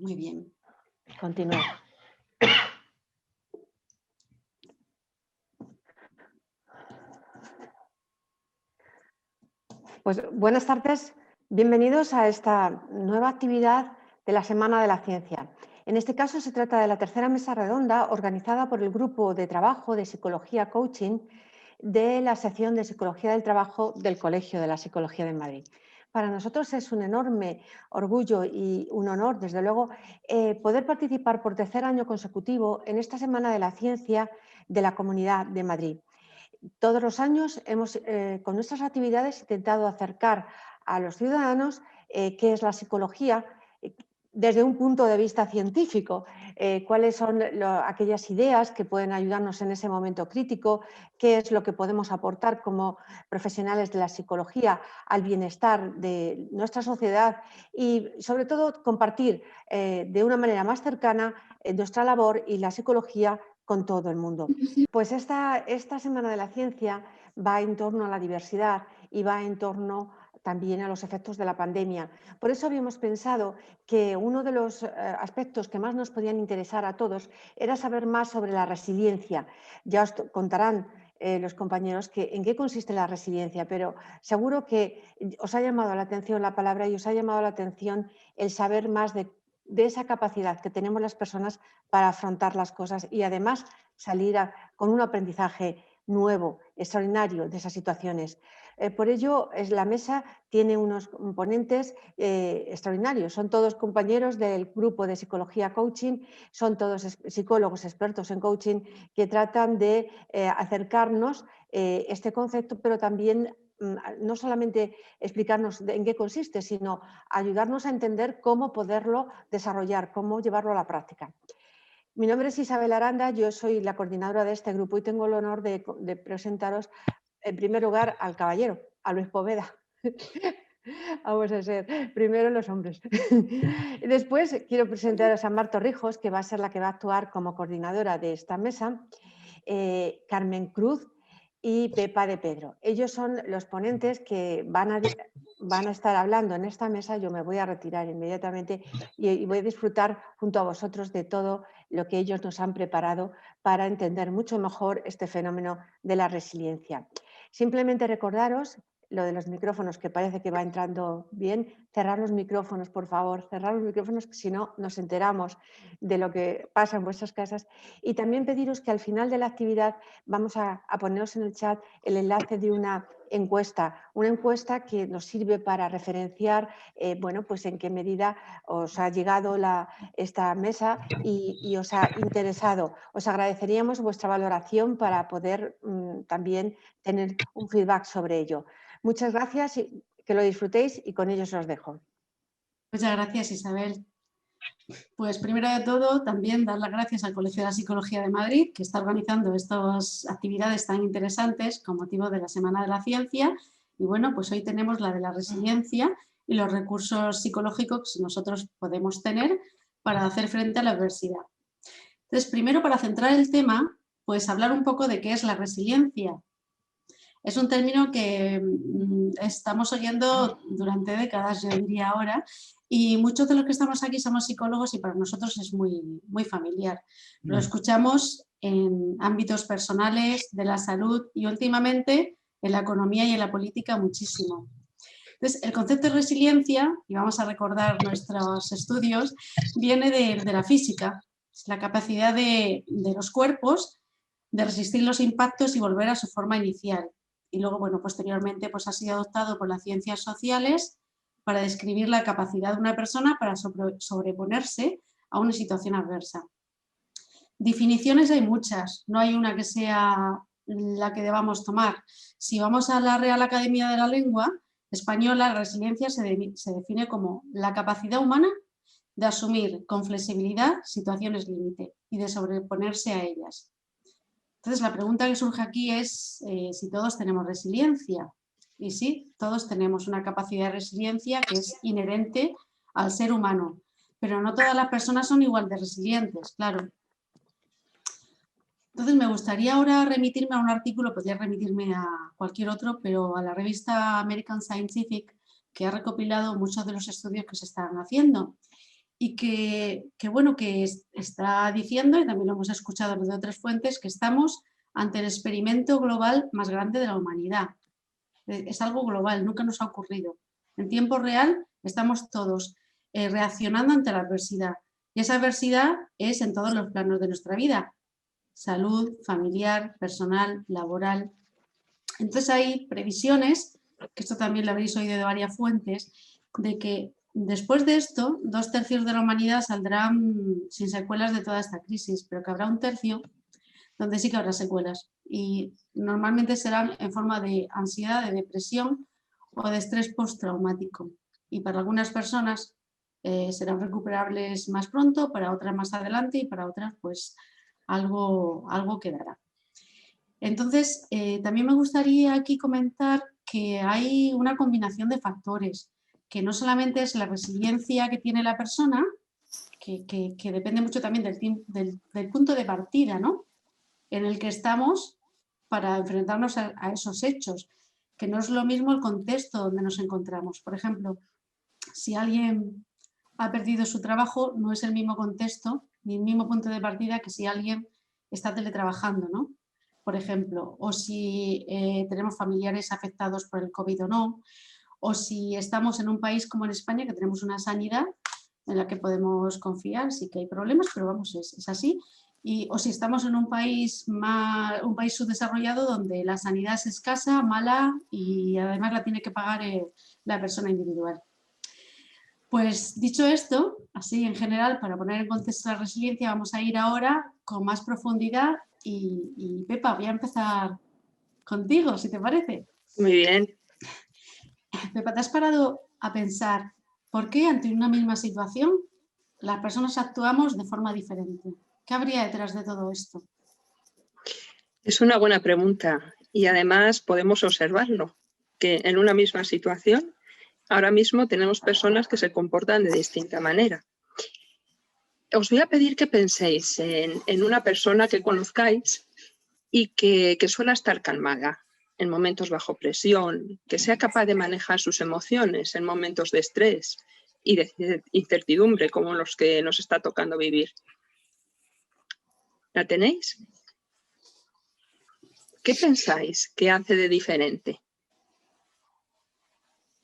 Muy bien. Continúa. Pues buenas tardes, bienvenidos a esta nueva actividad de la Semana de la Ciencia. En este caso se trata de la tercera mesa redonda organizada por el Grupo de Trabajo de Psicología Coaching de la sección de Psicología del Trabajo del Colegio de la Psicología de Madrid. Para nosotros es un enorme orgullo y un honor, desde luego, poder participar por tercer año consecutivo en esta Semana de la Ciencia de la Comunidad de Madrid. Todos los años hemos, con nuestras actividades, intentado acercar a los ciudadanos qué es la psicología desde un punto de vista científico, cuáles son aquellas ideas que pueden ayudarnos en ese momento crítico, qué es lo que podemos aportar como profesionales de la psicología al bienestar de nuestra sociedad y, sobre todo, compartir de una manera más cercana nuestra labor y la psicología con todo el mundo. Pues esta Semana de la Ciencia va en torno a la diversidad y va en torno también a los efectos de la pandemia. Por eso habíamos pensado que uno de los aspectos que más nos podían interesar a todos era saber más sobre la resiliencia. Ya os contarán los compañeros en qué consiste la resiliencia, pero seguro que os ha llamado la atención la palabra y os ha llamado la atención el saber más de esa capacidad que tenemos las personas para afrontar las cosas y además salir con un aprendizaje nuevo, extraordinario de esas situaciones. Por ello, la mesa tiene unos ponentes extraordinarios. Son todos compañeros del grupo de psicología coaching, son todos psicólogos expertos en coaching que tratan de acercarnos este concepto, pero también no solamente explicarnos en qué consiste, sino ayudarnos a entender cómo poderlo desarrollar, cómo llevarlo a la práctica. Mi nombre es Isabel Aranda, yo soy la coordinadora de este grupo y tengo el honor de presentaros en primer lugar al caballero, a Luis Poveda. Vamos a ser primero los hombres. Después quiero presentar a San Marta Torrijos, que va a ser la que va a actuar como coordinadora de esta mesa, Carmen Cruz y Pepa de Pedro. Ellos son los ponentes que van a estar hablando en esta mesa. Yo me voy a retirar inmediatamente y voy a disfrutar junto a vosotros de todo lo que ellos nos han preparado para entender mucho mejor este fenómeno de la resiliencia. Simplemente recordaros lo de los micrófonos, que parece que va entrando bien. Cerrar los micrófonos, por favor, cerrar los micrófonos, que si no nos enteramos de lo que pasa en vuestras casas. Y también pediros que al final de la actividad vamos a poneros en el chat el enlace de una encuesta que nos sirve para referenciar bueno, pues en qué medida os ha llegado esta mesa y os ha interesado. Os agradeceríamos vuestra valoración para poder también tener un feedback sobre ello. Muchas gracias y que lo disfrutéis y con ellos os dejo. Muchas gracias, Isabel. Pues primero de todo, también dar las gracias al Colegio de la Psicología de Madrid, que está organizando estas actividades tan interesantes con motivo de la Semana de la Ciencia. Y bueno, pues hoy tenemos la de la resiliencia y los recursos psicológicos que nosotros podemos tener para hacer frente a la adversidad. Entonces, primero, para centrar el tema, pues hablar un poco de qué es la resiliencia. Es un término que estamos oyendo durante décadas, yo diría ahora, y muchos de los que estamos aquí somos psicólogos y para nosotros es muy, muy familiar. Lo escuchamos en ámbitos personales, de la salud y últimamente en la economía y en la política muchísimo. Entonces, el concepto de resiliencia, y vamos a recordar nuestros estudios, viene de la física. Es la capacidad de los cuerpos de resistir los impactos y volver a su forma inicial. Y luego, bueno, posteriormente pues ha sido adoptado por las ciencias sociales para describir la capacidad de una persona para sobreponerse a una situación adversa. Definiciones hay muchas, no hay una que sea la que debamos tomar. Si vamos a la Real Academia de la Lengua Española, la resiliencia se define como la capacidad humana de asumir con flexibilidad situaciones límite y de sobreponerse a ellas. Entonces, la pregunta que surge aquí es si todos tenemos resiliencia. Y sí, todos tenemos una capacidad de resiliencia que es inherente al ser humano, pero no todas las personas son igual de resilientes, claro. Entonces, me gustaría ahora remitirme a un artículo, podría remitirme a cualquier otro, pero a la revista American Scientific, que ha recopilado muchos de los estudios que se están haciendo. y que bueno, que está diciendo, y también lo hemos escuchado de otras fuentes, que estamos ante el experimento global más grande de la humanidad. Es algo global, nunca nos ha ocurrido. En tiempo real estamos todos reaccionando ante la adversidad. Y esa adversidad es en todos los planos de nuestra vida. Salud, familiar, personal, laboral. Entonces hay previsiones, que esto también lo habréis oído de varias fuentes, de que después de esto, 2/3 de la humanidad saldrán sin secuelas de toda esta crisis, pero que habrá un tercio donde sí que habrá secuelas. Y normalmente serán en forma de ansiedad, de depresión o de estrés postraumático. Y para algunas personas serán recuperables más pronto, para otras más adelante y para otras pues algo quedará. Entonces, también me gustaría aquí comentar que hay una combinación de factores, que no solamente es la resiliencia que tiene la persona, que depende mucho también del punto de partida, ¿no?, en el que estamos para enfrentarnos a esos hechos, que no es lo mismo el contexto donde nos encontramos. Por ejemplo, si alguien ha perdido su trabajo, no es el mismo contexto ni el mismo punto de partida que si alguien está teletrabajando, ¿no?, por ejemplo, o si tenemos familiares afectados por el COVID o no, o si estamos en un país como en España, que tenemos una sanidad en la que podemos confiar, sí que hay problemas, pero vamos, es así. O si estamos en un país subdesarrollado donde la sanidad es escasa, mala y además la tiene que pagar la persona individual. Pues dicho esto, así en general, para poner en contexto la resiliencia, vamos a ir ahora con más profundidad y Pepa, voy a empezar contigo, si te parece. Muy bien. Pepa, ¿te has parado a pensar por qué ante una misma situación las personas actuamos de forma diferente? ¿Qué habría detrás de todo esto? Es una buena pregunta y además podemos observarlo, que en una misma situación ahora mismo tenemos personas que se comportan de distinta manera. Os voy a pedir que penséis en una persona que conozcáis y que suele estar calmada en momentos bajo presión, que sea capaz de manejar sus emociones en momentos de estrés y de incertidumbre como los que nos está tocando vivir. ¿La tenéis? ¿Qué pensáis que hace de diferente?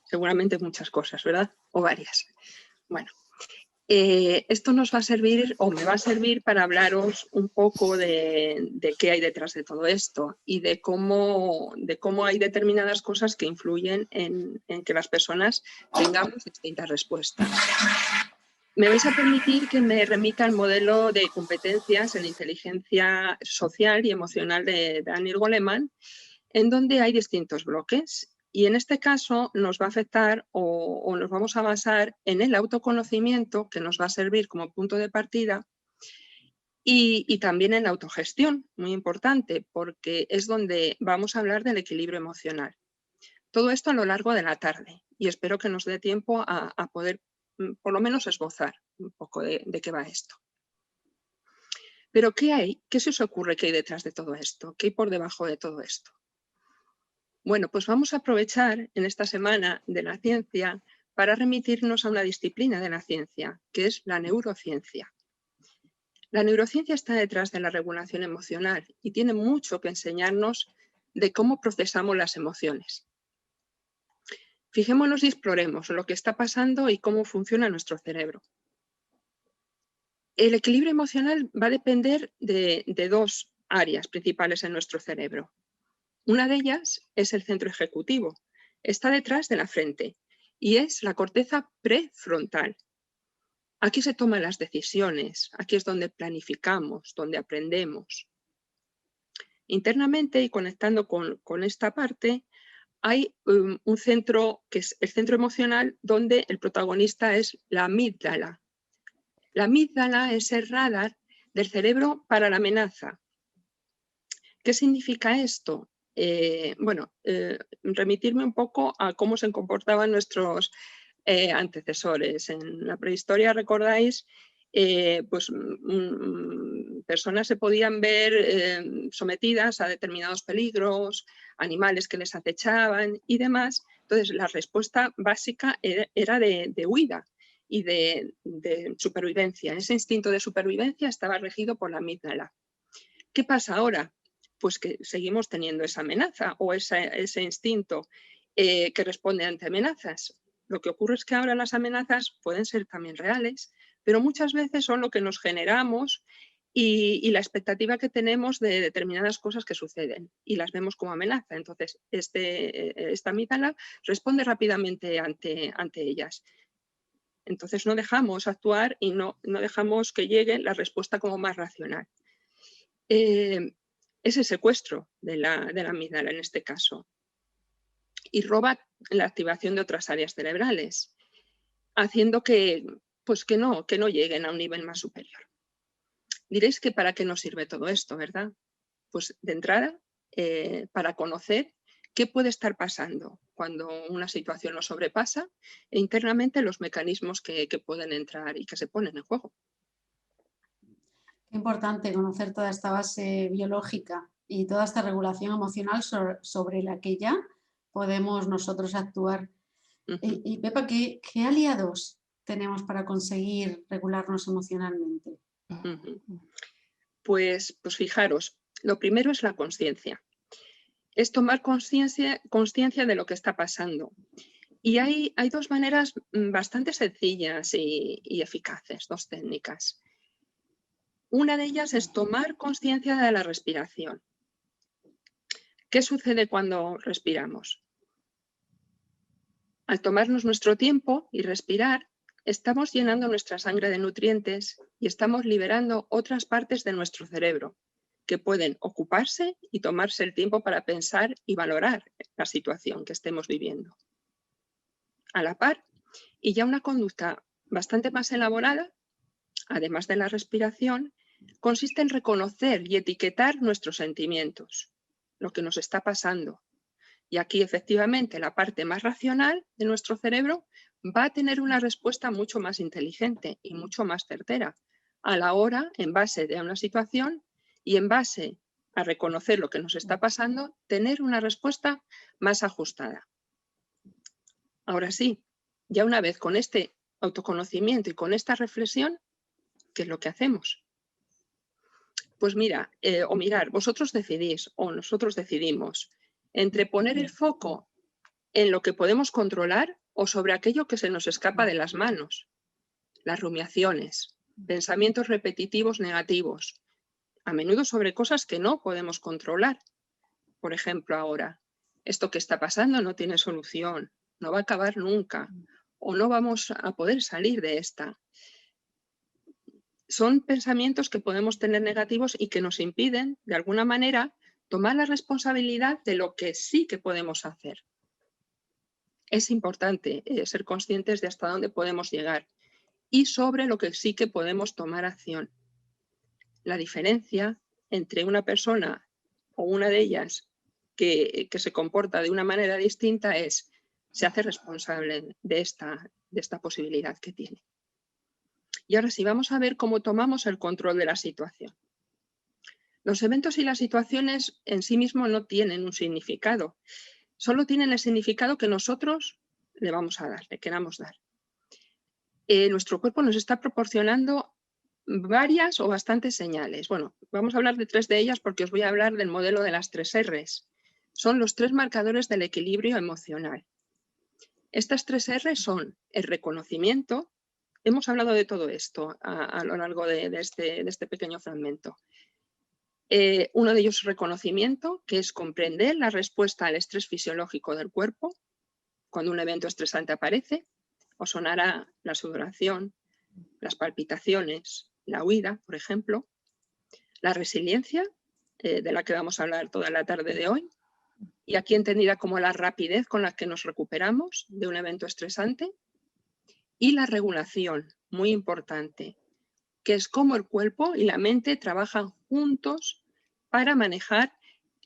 Seguramente muchas cosas, ¿verdad? O varias. Bueno, esto nos va a servir, o me va a servir, para hablaros un poco de qué hay detrás de todo esto y de cómo hay determinadas cosas que influyen en que las personas tengamos distintas respuestas. Me vais a permitir que me remita al modelo de competencias en inteligencia social y emocional de Daniel Goleman, en donde hay distintos bloques. Y en este caso nos va a afectar o nos vamos a basar en el autoconocimiento, que nos va a servir como punto de partida, y también en la autogestión, muy importante, porque es donde vamos a hablar del equilibrio emocional. Todo esto a lo largo de la tarde y espero que nos dé tiempo a poder por lo menos esbozar un poco de qué va esto. Pero ¿qué hay? ¿Qué se os ocurre que hay detrás de todo esto? ¿Qué hay por debajo de todo esto? Bueno, pues vamos a aprovechar en esta semana de la ciencia para remitirnos a una disciplina de la ciencia, que es la neurociencia. La neurociencia está detrás de la regulación emocional y tiene mucho que enseñarnos de cómo procesamos las emociones. Fijémonos y exploremos lo que está pasando y cómo funciona nuestro cerebro. El equilibrio emocional va a depender de dos áreas principales en nuestro cerebro. Una de ellas es el centro ejecutivo, está detrás de la frente y es la corteza prefrontal. Aquí se toman las decisiones, aquí es donde planificamos, donde aprendemos. Internamente y conectando con esta parte, hay un centro que es el centro emocional donde el protagonista es la amígdala. La amígdala es el radar del cerebro para la amenaza. ¿Qué significa esto? Remitirme un poco a cómo se comportaban nuestros antecesores. En la prehistoria, recordáis, personas se podían ver sometidas a determinados peligros, animales que les acechaban y demás. Entonces, la respuesta básica era de huida. y de supervivencia. Ese instinto de supervivencia estaba regido por la amígdala. ¿Qué pasa ahora? Pues que seguimos teniendo esa amenaza o ese instinto que responde ante amenazas. Lo que ocurre es que ahora las amenazas pueden ser también reales, pero muchas veces son lo que nos generamos y la expectativa que tenemos de determinadas cosas que suceden y las vemos como amenaza. Entonces, esta amígdala responde rápidamente ante ellas. Entonces, no dejamos actuar y no dejamos que llegue la respuesta como más racional. Es el secuestro de la amígdala en este caso y roba la activación de otras áreas cerebrales, haciendo que no lleguen a un nivel más superior. Diréis que ¿para qué nos sirve todo esto, verdad? Pues de entrada, para conocer qué puede estar pasando cuando una situación lo sobrepasa e internamente los mecanismos que pueden entrar y que se ponen en juego. Qué importante conocer toda esta base biológica y toda esta regulación emocional sobre la que ya podemos nosotros actuar. Y Pepa, ¿qué aliados tenemos para conseguir regularnos emocionalmente? Pues fijaros, lo primero es la conciencia. Es tomar conciencia de lo que está pasando. Y hay dos maneras bastante sencillas y eficaces, dos técnicas. Una de ellas es tomar conciencia de la respiración. ¿Qué sucede cuando respiramos? Al tomarnos nuestro tiempo y respirar, estamos llenando nuestra sangre de nutrientes y estamos liberando otras partes de nuestro cerebro que pueden ocuparse y tomarse el tiempo para pensar y valorar la situación que estemos viviendo. A la par, y ya una conducta bastante más elaborada, además de la respiración, consiste en reconocer y etiquetar nuestros sentimientos, lo que nos está pasando. Y aquí, efectivamente, la parte más racional de nuestro cerebro va a tener una respuesta mucho más inteligente y mucho más certera a la hora, en base de una situación y en base a reconocer lo que nos está pasando, tener una respuesta más ajustada. Ahora sí, ya una vez con este autoconocimiento y con esta reflexión, ¿qué es lo que hacemos? Pues mirar, vosotros decidís o nosotros decidimos entre poner el foco en lo que podemos controlar o sobre aquello que se nos escapa de las manos. Las rumiaciones, pensamientos repetitivos negativos, a menudo sobre cosas que no podemos controlar. Por ejemplo, ahora, esto que está pasando no tiene solución, no va a acabar nunca o no vamos a poder salir de esta. Son pensamientos que podemos tener negativos y que nos impiden, de alguna manera, tomar la responsabilidad de lo que sí que podemos hacer. Es importante ser conscientes de hasta dónde podemos llegar y sobre lo que sí que podemos tomar acción. La diferencia entre una persona o una de ellas que se comporta de una manera distinta es, se hace responsable de esta posibilidad que tiene. Y ahora sí, vamos a ver cómo tomamos el control de la situación. Los eventos y las situaciones en sí mismos no tienen un significado, solo tienen el significado que nosotros le vamos a dar, le queramos dar. Nuestro cuerpo nos está proporcionando varias o bastantes señales. Bueno, vamos a hablar de 3 de ellas porque os voy a hablar del modelo de las 3 R's. Son los 3 marcadores del equilibrio emocional. Estas 3 R's son el reconocimiento. Hemos hablado de todo esto a lo largo de este pequeño fragmento. Uno de ellos es reconocimiento, que es comprender la respuesta al estrés fisiológico del cuerpo cuando un evento estresante aparece. Os sonará la sudoración, las palpitaciones, la huida, por ejemplo. La resiliencia, de la que vamos a hablar toda la tarde de hoy, y aquí entendida como la rapidez con la que nos recuperamos de un evento estresante. Y la regulación, muy importante, que es cómo el cuerpo y la mente trabajan juntos para manejar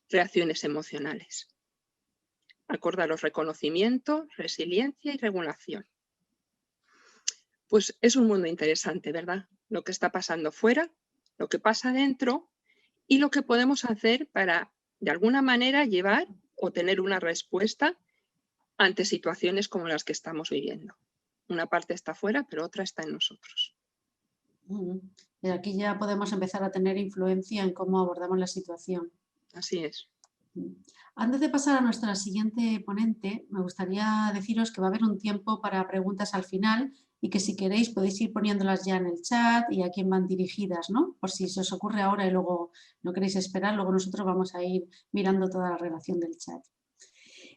reacciones emocionales. Acordaros: reconocimiento, resiliencia y regulación. Pues es un mundo interesante, ¿verdad? Lo que está pasando fuera, lo que pasa dentro y lo que podemos hacer para, de alguna manera, llevar o tener una respuesta ante situaciones como las que estamos viviendo. Una parte está fuera, pero otra está en nosotros. Y aquí ya podemos empezar a tener influencia en cómo abordamos la situación. Así es. Antes de pasar a nuestra siguiente ponente, me gustaría deciros que va a haber un tiempo para preguntas al final y que si queréis podéis ir poniéndolas ya en el chat y a quién van dirigidas, ¿no? Por si se os ocurre ahora y luego no queréis esperar, luego nosotros vamos a ir mirando toda la relación del chat.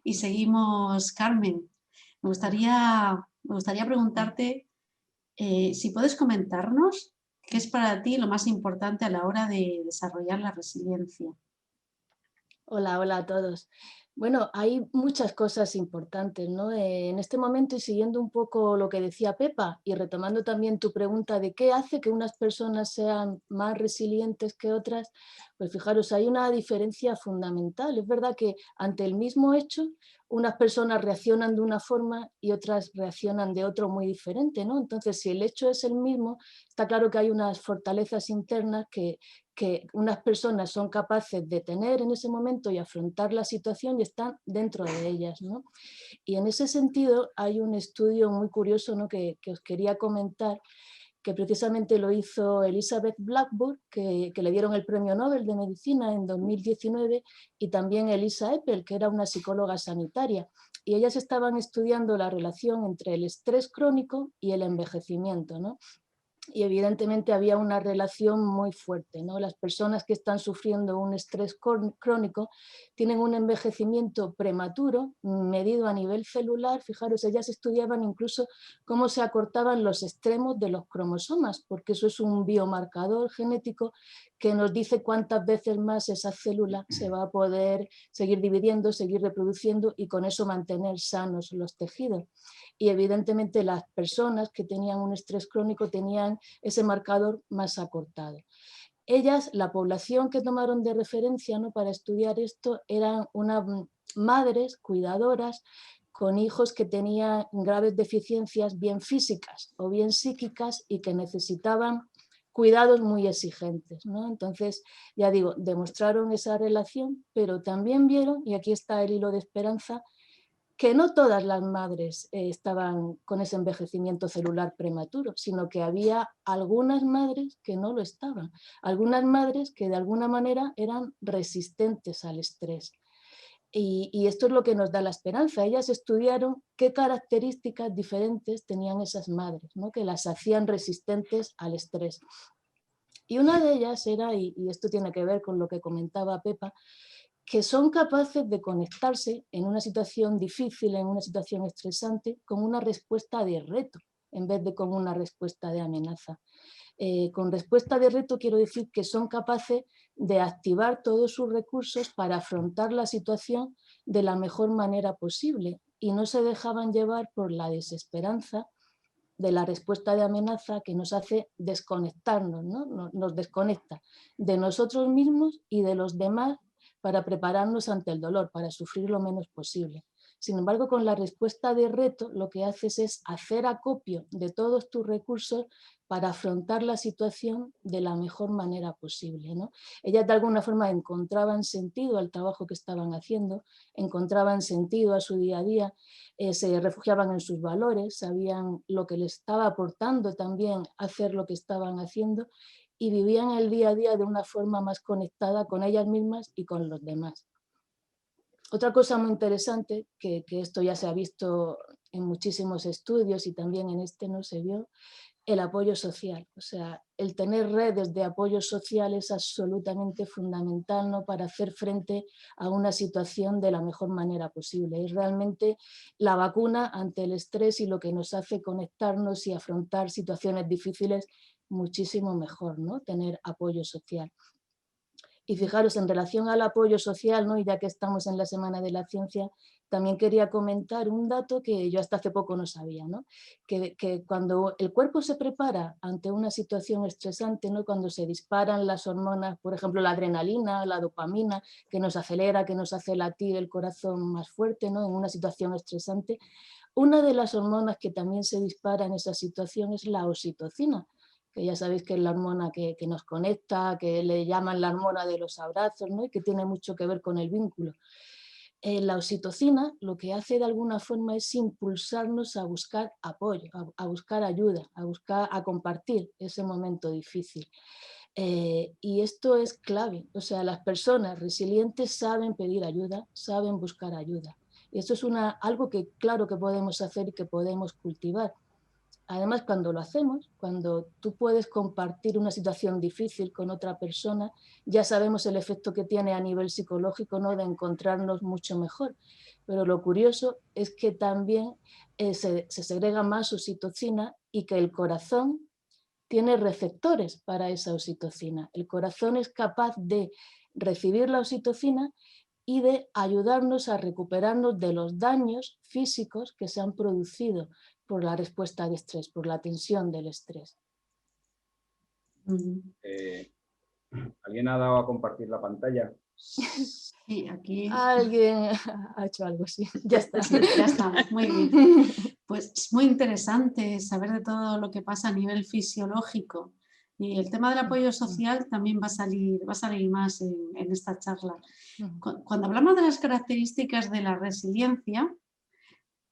Y seguimos, Carmen. Me gustaría preguntarte si puedes comentarnos qué es para ti lo más importante a la hora de desarrollar la resiliencia. Hola, hola a todos. Bueno, hay muchas cosas importantes, ¿no? En este momento, y siguiendo un poco lo que decía Pepa y retomando también tu pregunta de qué hace que unas personas sean más resilientes que otras, pues fijaros, hay una diferencia fundamental. Es verdad que ante el mismo hecho, unas personas reaccionan de una forma y otras reaccionan de otro muy diferente, ¿no? Entonces, si el hecho es el mismo, está claro que hay unas fortalezas internas que unas personas son capaces de tener en ese momento y afrontar la situación y están dentro de ellas, ¿no? Y en ese sentido hay un estudio muy curioso, ¿no? que os quería comentar, que precisamente lo hizo Elizabeth Blackburn, que le dieron el Premio Nobel de Medicina en 2019, y también Elisa Epel, que era una psicóloga sanitaria. Y ellas estaban estudiando la relación entre el estrés crónico y el envejecimiento, ¿no? Y evidentemente había una relación muy fuerte, ¿no? Las personas que están sufriendo un estrés crónico tienen un envejecimiento prematuro, medido a nivel celular. Fijaros, ellas estudiaban incluso cómo se acortaban los extremos de los cromosomas, porque eso es un biomarcador genético que nos dice cuántas veces más esa célula se va a poder seguir dividiendo, seguir reproduciendo y con eso mantener sanos los tejidos. Y evidentemente las personas que tenían un estrés crónico tenían ese marcador más acortado. Ellas, la población que tomaron de referencia, ¿no?, para estudiar esto, eran unas madres cuidadoras con hijos que tenían graves deficiencias bien físicas o bien psíquicas y que necesitaban cuidados muy exigentes, ¿no? Entonces, ya digo, demostraron esa relación, pero también vieron, y aquí está el hilo de esperanza, que no todas las madres estaban con ese envejecimiento celular prematuro, sino que había algunas madres que no lo estaban, algunas madres que de alguna manera eran resistentes al estrés. Y esto es lo que nos da la esperanza. Ellas estudiaron qué características diferentes tenían esas madres, ¿no?, que las hacían resistentes al estrés. Y una de ellas era, y esto tiene que ver con lo que comentaba Pepa, que son capaces de conectarse en una situación difícil, en una situación estresante, con una respuesta de reto, en vez de con una respuesta de amenaza. Con respuesta de reto quiero decir que son capaces de activar todos sus recursos para afrontar la situación de la mejor manera posible y no se dejaban llevar por la desesperanza de la respuesta de amenaza que nos hace desconectarnos, ¿no? Nos desconecta de nosotros mismos y de los demás para prepararnos ante el dolor, para sufrir lo menos posible. Sin embargo, con la respuesta de reto lo que haces es hacer acopio de todos tus recursos para afrontar la situación de la mejor manera posible, ¿no? Ellas de alguna forma encontraban sentido al trabajo que estaban haciendo, encontraban sentido a su día a día, se refugiaban en sus valores, sabían lo que les estaba aportando también hacer lo que estaban haciendo y vivían el día a día de una forma más conectada con ellas mismas y con los demás. Otra cosa muy interesante, que esto ya se ha visto en muchísimos estudios y también en este no se vio, el apoyo social. O sea, el tener redes de apoyo social es absolutamente fundamental, ¿no?, para hacer frente a una situación de la mejor manera posible. Es realmente la vacuna ante el estrés y lo que nos hace conectarnos y afrontar situaciones difíciles muchísimo mejor, ¿no?, tener apoyo social. Y fijaros, en relación al apoyo social, ¿no?, y ya que estamos en la Semana de la Ciencia, también quería comentar un dato que yo hasta hace poco no sabía, ¿no?, que cuando el cuerpo se prepara ante una situación estresante, ¿no?, cuando se disparan las hormonas, por ejemplo, la adrenalina, la dopamina, que nos acelera, que nos hace latir el corazón más fuerte, ¿no?, en una situación estresante, una de las hormonas que también se dispara en esa situación es la oxitocina, que ya sabéis que es la hormona que nos conecta, que le llaman la hormona de los abrazos, ¿no?, y que tiene mucho que ver con el vínculo. La oxitocina lo que hace de alguna forma es impulsarnos a buscar apoyo, a buscar ayuda, a compartir ese momento difícil. Y esto es clave, o sea, las personas resilientes saben pedir ayuda, saben buscar ayuda. Y esto es algo que claro que podemos hacer y que podemos cultivar. Además, cuando lo hacemos, cuando tú puedes compartir una situación difícil con otra persona, ya sabemos el efecto que tiene a nivel psicológico, ¿no?, de encontrarnos mucho mejor. Pero lo curioso es que también se segrega más oxitocina y que el corazón tiene receptores para esa oxitocina. El corazón es capaz de recibir la oxitocina y de ayudarnos a recuperarnos de los daños físicos que se han producido por la respuesta de estrés, por la tensión del estrés. ¿Alguien ha dado a compartir la pantalla? Sí, aquí. Alguien ha hecho algo, sí. Ya está. Ya estamos, muy bien. Pues es muy interesante saber de todo lo que pasa a nivel fisiológico. Y el tema del apoyo social también va a salir más en esta charla. Cuando hablamos de las características de la resiliencia,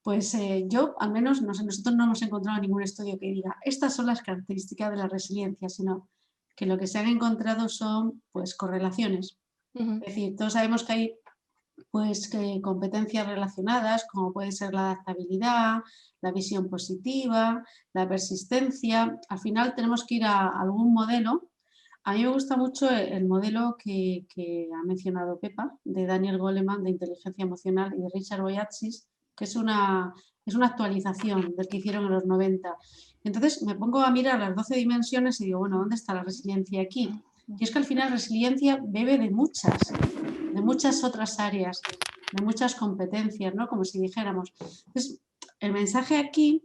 pues yo, al menos, nosotros no hemos encontrado ningún estudio que diga estas son las características de la resiliencia, sino que lo que se han encontrado son pues correlaciones. Es decir, todos sabemos que hay pues competencias relacionadas, como puede ser la adaptabilidad, la visión positiva, la persistencia. Al final tenemos que ir a algún modelo. A mí me gusta mucho el modelo que ha mencionado Pepa, de Daniel Goleman, de inteligencia emocional, y de Richard Boyatzis, que es una actualización del que hicieron en los 90. Entonces me pongo a mirar las 12 dimensiones y digo, bueno, ¿dónde está la resiliencia aquí? Y es que al final resiliencia bebe de muchas otras áreas, de muchas competencias, ¿no?, como si dijéramos. Entonces, el mensaje aquí,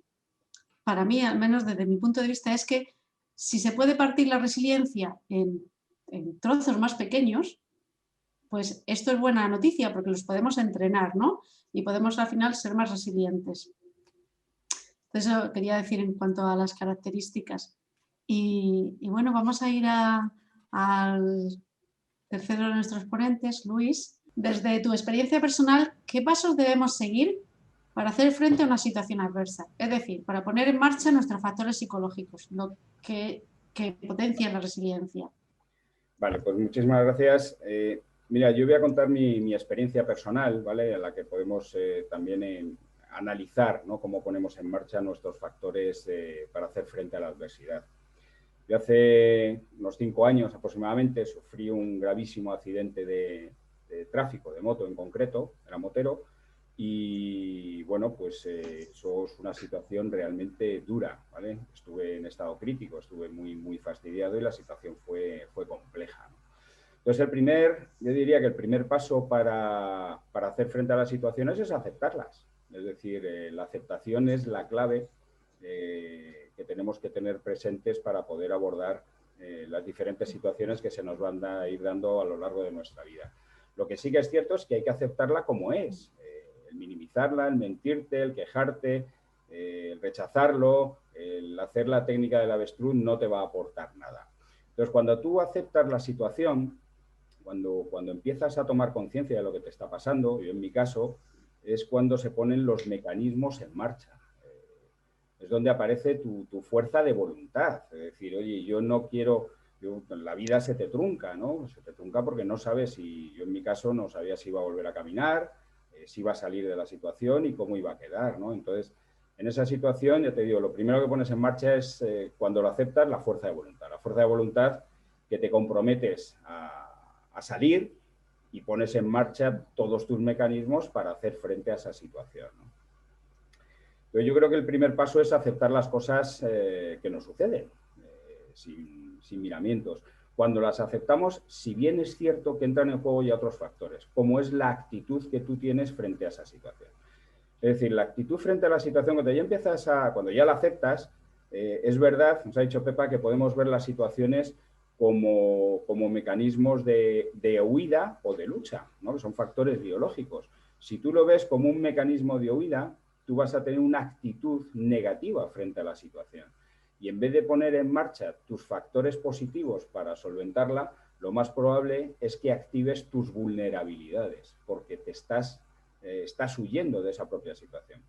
para mí, al menos desde mi punto de vista, es que si se puede partir la resiliencia en trozos más pequeños, pues esto es buena noticia porque los podemos entrenar, ¿no? Y podemos al final ser más resilientes. Entonces, eso quería decir en cuanto a las características. Y bueno, vamos a ir al tercero de nuestros ponentes, Luis. Desde tu experiencia personal, ¿qué pasos debemos seguir para hacer frente a una situación adversa? Es decir, para poner en marcha nuestros factores psicológicos, lo que potencian la resiliencia. Vale, pues muchísimas gracias. Mira, yo voy a contar mi experiencia personal, ¿vale?, en la que podemos también analizar, ¿no?, cómo ponemos en marcha nuestros factores para hacer frente a la adversidad. Yo hace unos 5 años aproximadamente sufrí un gravísimo accidente de tráfico, de moto en concreto, era motero, y bueno, pues eso es una situación realmente dura, ¿vale? Estuve en estado crítico, estuve muy fastidiado y la situación fue compleja, ¿no? Entonces yo diría que el primer paso para hacer frente a las situaciones es aceptarlas. Es decir, la aceptación es la clave que tenemos que tener presentes para poder abordar las diferentes situaciones que se nos van a ir dando a lo largo de nuestra vida. Lo que sí que es cierto es que hay que aceptarla como es. El minimizarla, el mentirte, el quejarte, el rechazarlo, el hacer la técnica del avestruz no te va a aportar nada. Entonces, cuando tú aceptas la situación, cuando empiezas a tomar conciencia de lo que te está pasando, yo en mi caso, es cuando se ponen los mecanismos en marcha. Es donde aparece tu fuerza de voluntad. Es decir, oye, yo no quiero... la vida se te trunca, ¿no? Se te trunca porque no sabes si... Yo en mi caso no sabía si iba a volver a caminar, si iba a salir de la situación y cómo iba a quedar, ¿no? Entonces, en esa situación, ya te digo, lo primero que pones en marcha es, cuando lo aceptas, la fuerza de voluntad. La fuerza de voluntad que te comprometes a salir y pones en marcha todos tus mecanismos para hacer frente a esa situación, ¿no? Pero yo creo que el primer paso es aceptar las cosas que nos suceden, sin miramientos. Cuando las aceptamos, si bien es cierto que entran en juego ya otros factores, como es la actitud que tú tienes frente a esa situación. Es decir, la actitud frente a la situación, cuando ya la aceptas, es verdad, nos ha dicho Pepa, que podemos ver las situaciones como mecanismos de huida o de lucha, ¿no?, que son factores biológicos. Si tú lo ves como un mecanismo de huida, tú vas a tener una actitud negativa frente a la situación. Y en vez de poner en marcha tus factores positivos para solventarla, lo más probable es que actives tus vulnerabilidades, porque te estás estás huyendo de esa propia situación.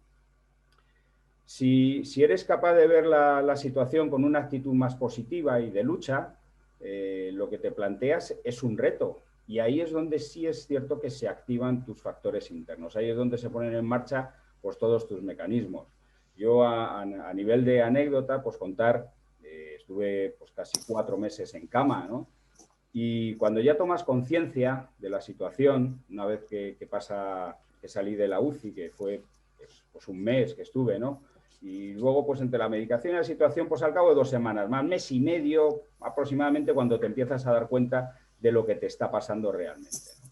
Si eres capaz de ver la situación con una actitud más positiva y de lucha, lo que te planteas es un reto. Y ahí es donde sí es cierto que se activan tus factores internos. Ahí es donde se ponen en marcha pues, todos tus mecanismos. Yo a nivel de anécdota, pues contar, estuve pues, casi 4 meses en cama, ¿no? Y cuando ya tomas conciencia de la situación, una vez que salí de la UCI, que fue pues un mes que estuve, ¿no? Y luego, pues entre la medicación y la situación, pues al cabo de 2 semanas, más mes y medio aproximadamente, cuando te empiezas a dar cuenta de lo que te está pasando realmente, ¿no?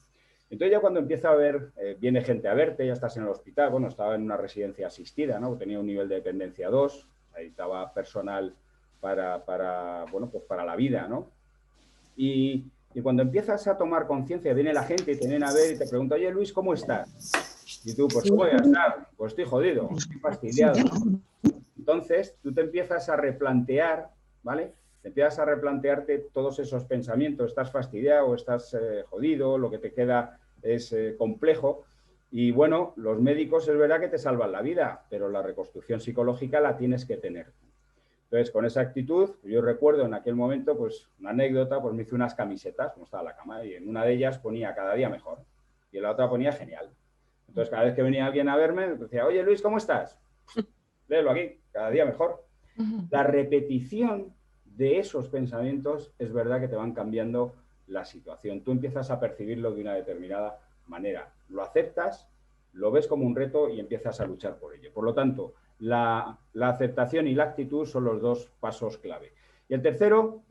Entonces ya cuando empieza a ver, viene gente a verte, ya estás en el hospital, bueno, estaba en una residencia asistida, ¿no? Tenía un nivel de dependencia 2, necesitaba personal bueno, pues para la vida, ¿no? Y cuando empiezas a tomar conciencia, viene la gente y te viene a ver y te pregunta, oye Luis, ¿cómo estás? Y tú, pues ¿cómo voy a estar? Pues estoy jodido, estoy fastidiado. Entonces tú te empiezas a replantear, ¿vale? Te empiezas a replantearte todos esos pensamientos, estás fastidiado, estás jodido, lo que te queda es complejo. Y bueno, los médicos es verdad que te salvan la vida, pero la reconstrucción psicológica la tienes que tener. Entonces, con esa actitud, yo recuerdo en aquel momento, pues una anécdota, pues me hice unas camisetas, como estaba la cama, y en una de ellas ponía cada día mejor, y en la otra ponía genial. Entonces, cada vez que venía alguien a verme, me decía, oye Luis, ¿cómo estás? Léelo aquí, cada día mejor. La repetición de esos pensamientos es verdad que te van cambiando la situación. Tú empiezas a percibirlo de una determinada manera. Lo aceptas, lo ves como un reto y empiezas a luchar por ello. Por lo tanto, la aceptación y la actitud son los 2 pasos clave. Y el tercero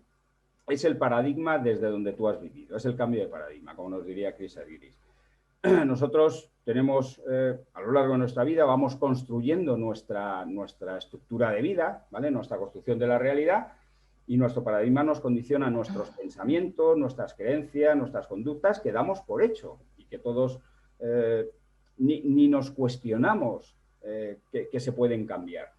es el paradigma desde donde tú has vivido. Es el cambio de paradigma, como nos diría Chris Argyris. Nosotros tenemos, a lo largo de nuestra vida, vamos construyendo nuestra estructura de vida, ¿vale? Nuestra construcción de la realidad, y nuestro paradigma nos condiciona nuestros pensamientos, nuestras creencias, nuestras conductas, que damos por hecho y que todos ni nos cuestionamos que se pueden cambiar.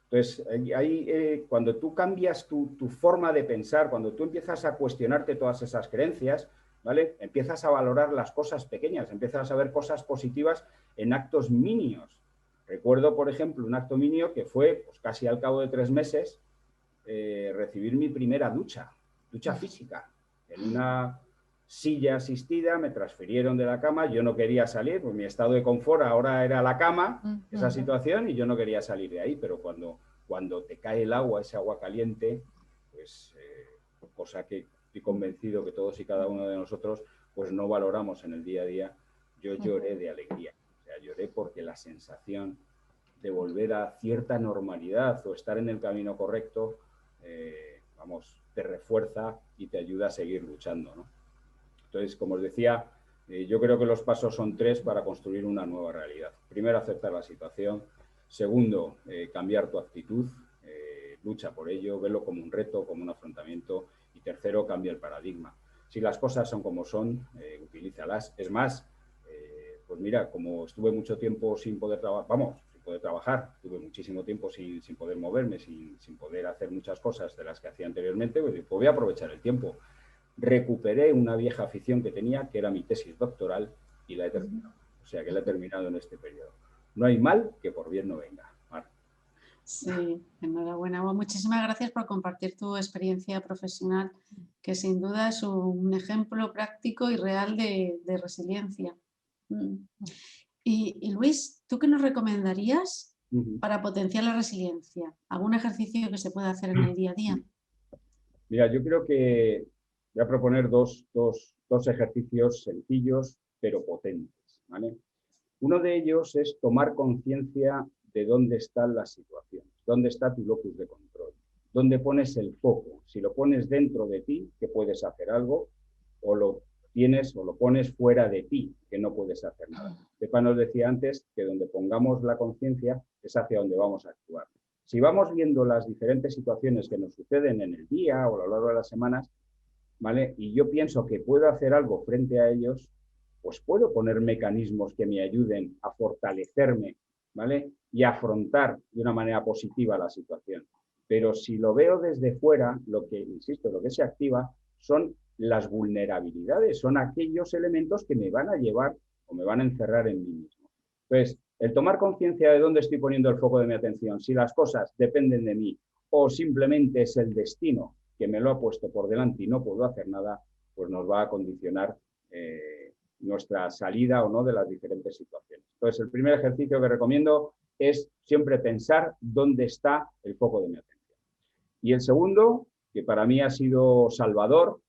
Entonces, ahí, cuando tú cambias tu forma de pensar, cuando tú empiezas a cuestionarte todas esas creencias, ¿vale? Empiezas a valorar las cosas pequeñas, empiezas a ver cosas positivas en actos mínimos. Recuerdo, por ejemplo, un acto mínimo que fue pues, casi al cabo de 3 meses, recibir mi primera ducha física, en una silla asistida, me transfirieron de la cama, yo no quería salir, pues mi estado de confort ahora era la cama, esa situación, y yo no quería salir de ahí, pero cuando te cae el agua, ese agua caliente, pues cosa que estoy convencido que todos y cada uno de nosotros pues no valoramos en el día a día, yo lloré de alegría, o sea, lloré porque la sensación de volver a cierta normalidad o estar en el camino correcto, vamos, te refuerza y te ayuda a seguir luchando, ¿no? Entonces, como os decía, yo creo que los pasos son 3 para construir una nueva realidad. Primero, aceptar la situación. Segundo, cambiar tu actitud, lucha por ello, verlo como un reto, como un afrontamiento. Y tercero, cambia el paradigma. Si las cosas son como son, utilízalas. Es más, pues mira, como estuve mucho tiempo sin poder trabajar, tuve muchísimo tiempo sin poder moverme, sin poder hacer muchas cosas de las que hacía anteriormente, pues voy a aprovechar el tiempo. Recuperé una vieja afición que tenía, que era mi tesis doctoral, y la he terminado. O sea, que la he terminado en este periodo. No hay mal que por bien no venga. Mar. Sí, enhorabuena. Bueno, muchísimas gracias por compartir tu experiencia profesional, que sin duda es un ejemplo práctico y real de resiliencia. Y Luis, ¿tú qué nos recomendarías para potenciar la resiliencia? ¿Algún ejercicio que se pueda hacer en el día a día? Mira, yo creo que voy a proponer dos ejercicios sencillos pero potentes, ¿vale? Uno de ellos es tomar conciencia de dónde están las situaciones, dónde está tu locus de control, dónde pones el foco. Si lo pones dentro de ti, que puedes hacer algo, o lo tienes o lo pones fuera de ti, que no puedes hacer nada. Pepa nos decía antes que donde pongamos la conciencia es hacia donde vamos a actuar. Si vamos viendo las diferentes situaciones que nos suceden en el día o a lo largo de las semanas, ¿vale? Y yo pienso que puedo hacer algo frente a ellos, pues puedo poner mecanismos que me ayuden a fortalecerme, ¿vale? Y a afrontar de una manera positiva la situación. Pero si lo veo desde fuera, lo que se activa son las vulnerabilidades, son aquellos elementos que me van a llevar o me van a encerrar en mí mismo. Entonces, el tomar conciencia de dónde estoy poniendo el foco de mi atención, si las cosas dependen de mí o simplemente es el destino que me lo ha puesto por delante y no puedo hacer nada, pues nos va a condicionar nuestra salida o no de las diferentes situaciones. Entonces, el primer ejercicio que recomiendo es siempre pensar dónde está el foco de mi atención. Y el segundo, que para mí ha sido salvador,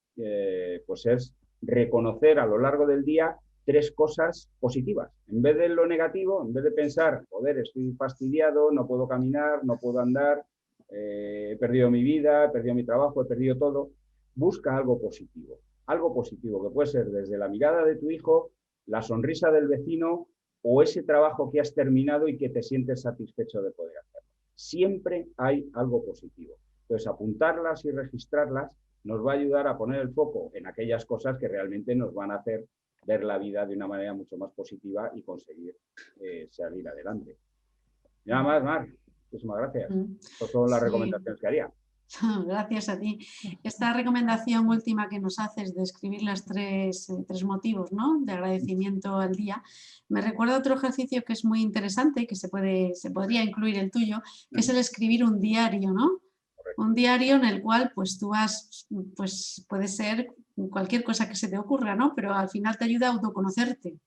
pues es reconocer a lo largo del día 3 cosas positivas. En vez de lo negativo, en vez de pensar, joder, estoy fastidiado, no puedo caminar, no puedo andar, he perdido mi vida, he perdido mi trabajo, he perdido todo, busca algo positivo. Algo positivo, que puede ser desde la mirada de tu hijo, la sonrisa del vecino o ese trabajo que has terminado y que te sientes satisfecho de poder hacerlo. Siempre hay algo positivo. Entonces, apuntarlas y registrarlas nos va a ayudar a poner el foco en aquellas cosas que realmente nos van a hacer ver la vida de una manera mucho más positiva y conseguir salir adelante. Nada más, Mar. Muchísimas gracias. Estas son las recomendaciones que haría. Gracias a ti. Esta recomendación última que nos haces de escribir los tres motivos, ¿no?, de agradecimiento al día, me recuerda otro ejercicio que es muy interesante, que se podría incluir el tuyo, que es el escribir un diario, ¿no? Correcto. Un diario en el cual pues tú pues puede ser cualquier cosa que se te ocurra, ¿no? Pero al final te ayuda a autoconocerte,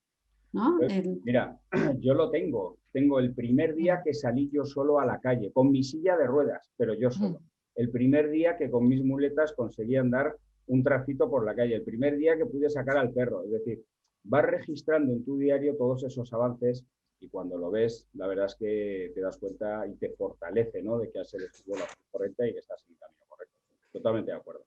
¿no? Pues, mira, yo lo tengo. Tengo el primer día que salí yo solo a la calle, con mi silla de ruedas, pero yo solo. El primer día que con mis muletas conseguí andar un tracito por la calle. El primer día que pude sacar al perro. Es decir, vas registrando en tu diario todos esos avances y cuando lo ves, la verdad es que te das cuenta y te fortalece, ¿no?, de que has elegido la opción correcta y que estás en el camino correcto. Totalmente de acuerdo.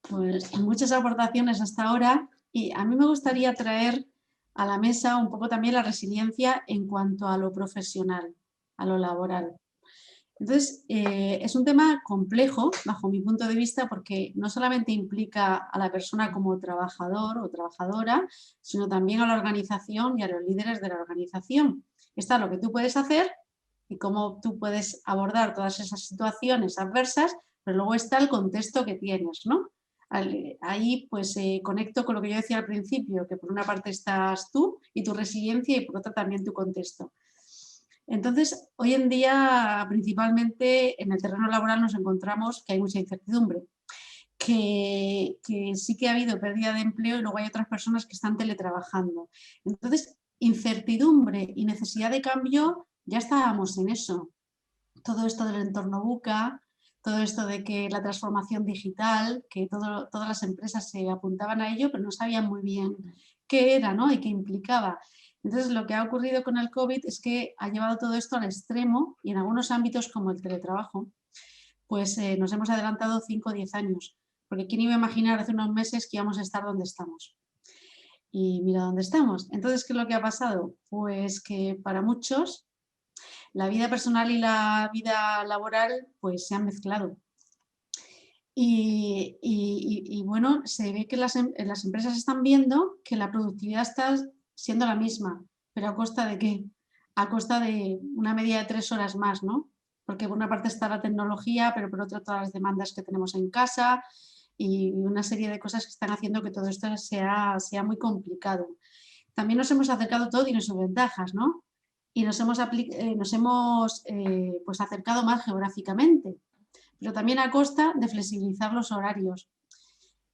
Pues muchas aportaciones hasta ahora y a mí me gustaría traer a la mesa un poco también la resiliencia en cuanto a lo profesional, a lo laboral. Entonces, es un tema complejo bajo mi punto de vista porque no solamente implica a la persona como trabajador o trabajadora, sino también a la organización y a los líderes de la organización. Está lo que tú puedes hacer y cómo tú puedes abordar todas esas situaciones adversas, pero luego está el contexto que tienes, ¿no? Ahí pues conecto con lo que yo decía al principio, que por una parte estás tú y tu resiliencia y por otra también tu contexto. Entonces, hoy en día, principalmente en el terreno laboral nos encontramos que hay mucha incertidumbre, que sí que ha habido pérdida de empleo y luego hay otras personas que están teletrabajando. Entonces, incertidumbre y necesidad de cambio, ya estábamos en eso. Todo esto del entorno VUCA, todo esto de que la transformación digital, que todas las empresas se apuntaban a ello, pero no sabían muy bien qué era, ¿no?, y qué implicaba. Entonces, lo que ha ocurrido con el COVID es que ha llevado todo esto al extremo y en algunos ámbitos como el teletrabajo, pues nos hemos adelantado 5 o 10 años. Porque ¿quién iba a imaginar hace unos meses que íbamos a estar donde estamos? Y mira dónde estamos. Entonces, ¿qué es lo que ha pasado? Pues que para muchos la vida personal y la vida laboral pues se han mezclado. Y bueno, se ve que las empresas están viendo que la productividad está siendo la misma, pero ¿a costa de qué? A costa de una media de 3 horas más, ¿no? Porque por una parte está la tecnología, pero por otra todas las demandas que tenemos en casa y una serie de cosas que están haciendo que todo esto sea muy complicado. También nos hemos acercado, todo tiene sus ventajas, ¿no? Y nos hemos pues acercado más geográficamente, pero también a costa de flexibilizar los horarios.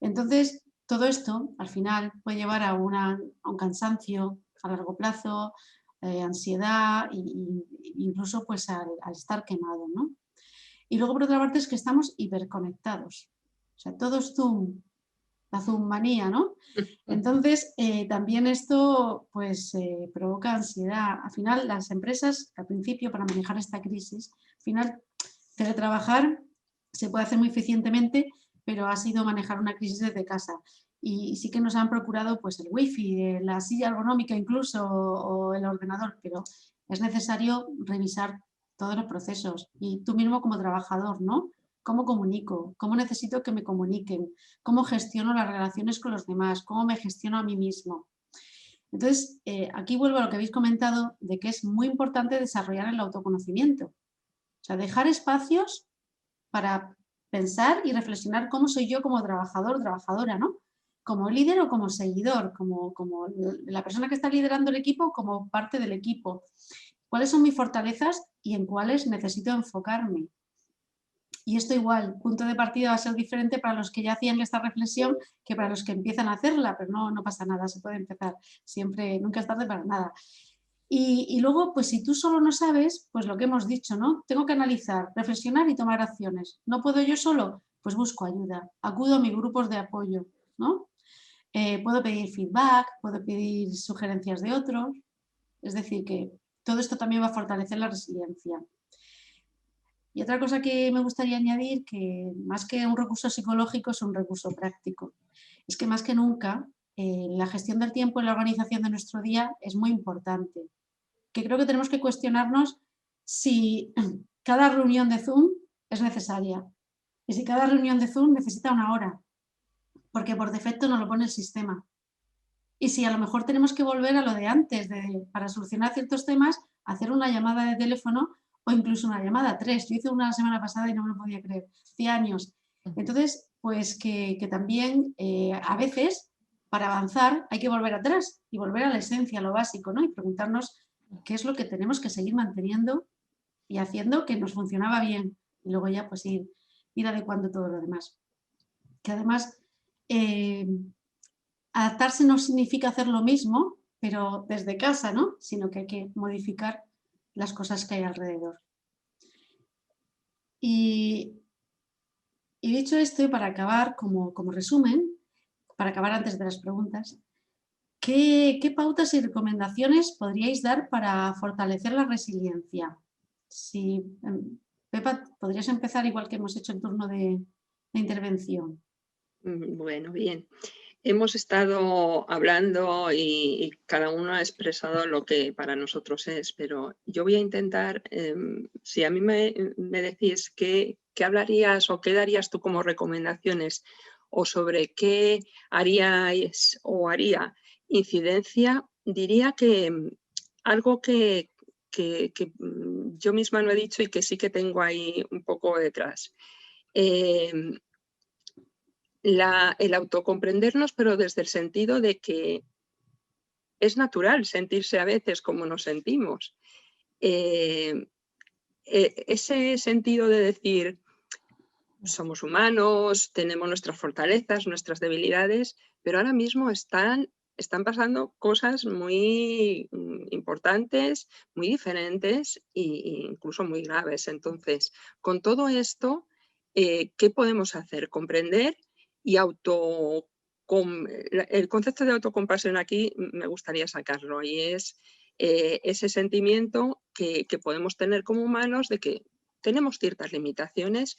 Entonces, todo esto al final puede llevar a un cansancio a largo plazo, ansiedad e incluso pues al estar quemado, ¿no? Y luego por otra parte es que estamos hiperconectados. O sea, todo es Zoom, la Zoom manía, ¿no? Entonces, también esto pues provoca ansiedad. Al final, las empresas, al principio, para manejar esta crisis, al final, teletrabajar se puede hacer muy eficientemente, pero ha sido manejar una crisis desde casa. Y sí que nos han procurado pues el wifi, la silla ergonómica incluso o el ordenador, pero es necesario revisar todos los procesos. Y tú mismo como trabajador, ¿no? ¿Cómo comunico? ¿Cómo necesito que me comuniquen? ¿Cómo gestiono las relaciones con los demás? ¿Cómo me gestiono a mí mismo? Entonces, aquí vuelvo a lo que habéis comentado de que es muy importante desarrollar el autoconocimiento. O sea, dejar espacios para pensar y reflexionar cómo soy yo como trabajador o trabajadora, ¿no? como líder o como seguidor, como la persona que está liderando el equipo, como parte del equipo. ¿Cuáles son mis fortalezas y en cuáles necesito enfocarme? Y esto igual, punto de partida va a ser diferente para los que ya hacían esta reflexión que para los que empiezan a hacerla, pero no pasa nada, se puede empezar siempre, nunca es tarde para nada. Y luego, pues si tú solo no sabes, pues lo que hemos dicho, ¿no? Tengo que analizar, reflexionar y tomar acciones. ¿No puedo yo solo? Pues busco ayuda, acudo a mis grupos de apoyo, ¿no? Puedo pedir feedback, puedo pedir sugerencias de otros, es decir, que todo esto también va a fortalecer la resiliencia. Y otra cosa que me gustaría añadir, que más que un recurso psicológico es un recurso práctico. Es que más que nunca la gestión del tiempo y la organización de nuestro día es muy importante. Que creo que tenemos que cuestionarnos si cada reunión de Zoom es necesaria y si cada reunión de Zoom necesita 1 hora, porque por defecto nos lo pone el sistema. Y si a lo mejor tenemos que volver a lo de antes, para solucionar ciertos temas, hacer una llamada de teléfono o incluso una llamada 3. Yo hice una la semana pasada y no me lo podía creer, hacía años. Entonces, pues que también a veces para avanzar hay que volver atrás y volver a la esencia, a lo básico, ¿no? Y preguntarnos qué es lo que tenemos que seguir manteniendo y haciendo que nos funcionaba bien y luego ya pues ir adecuando todo lo demás. Que además adaptarse no significa hacer lo mismo, pero desde casa, ¿no? Sino que hay que modificar las cosas que hay alrededor. Y dicho esto, y para acabar, como resumen, para acabar antes de las preguntas, ¿qué pautas y recomendaciones podríais dar para fortalecer la resiliencia? Si, Pepa, podrías empezar igual que hemos hecho el turno de intervención. Bueno, bien. Hemos estado hablando y cada uno ha expresado lo que para nosotros es, pero yo voy a intentar, si a mí me decís qué hablarías o qué darías tú como recomendaciones o sobre qué haríais o haría incidencia, diría que algo que yo misma no he dicho y que sí que tengo ahí un poco detrás. El autocomprendernos, pero desde el sentido de que es natural sentirse a veces como nos sentimos. Ese sentido de decir, somos humanos, tenemos nuestras fortalezas, nuestras debilidades, pero ahora mismo están pasando cosas muy importantes, muy diferentes e incluso muy graves. Entonces, con todo esto, ¿qué podemos hacer? Comprender y el concepto de autocompasión aquí me gustaría sacarlo, y es ese sentimiento que podemos tener como humanos de que tenemos ciertas limitaciones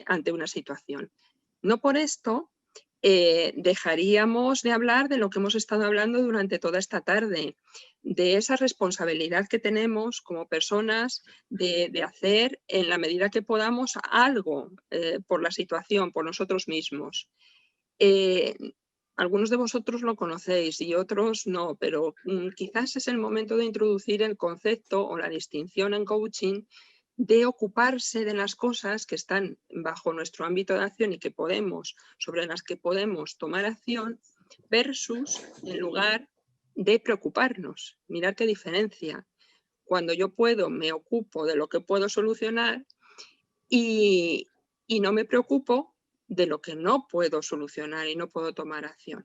ante una situación. No por esto dejaríamos de hablar de lo que hemos estado hablando durante toda esta tarde, de esa responsabilidad que tenemos como personas de hacer en la medida que podamos algo por la situación, por nosotros mismos. Algunos de vosotros lo conocéis y otros no, pero quizás es el momento de introducir el concepto o la distinción en coaching de ocuparse de las cosas que están bajo nuestro ámbito de acción y sobre las que podemos tomar acción, versus en lugar de preocuparnos. Mirad qué diferencia. Cuando yo puedo, me ocupo de lo que puedo solucionar y no me preocupo de lo que no puedo solucionar y no puedo tomar acción.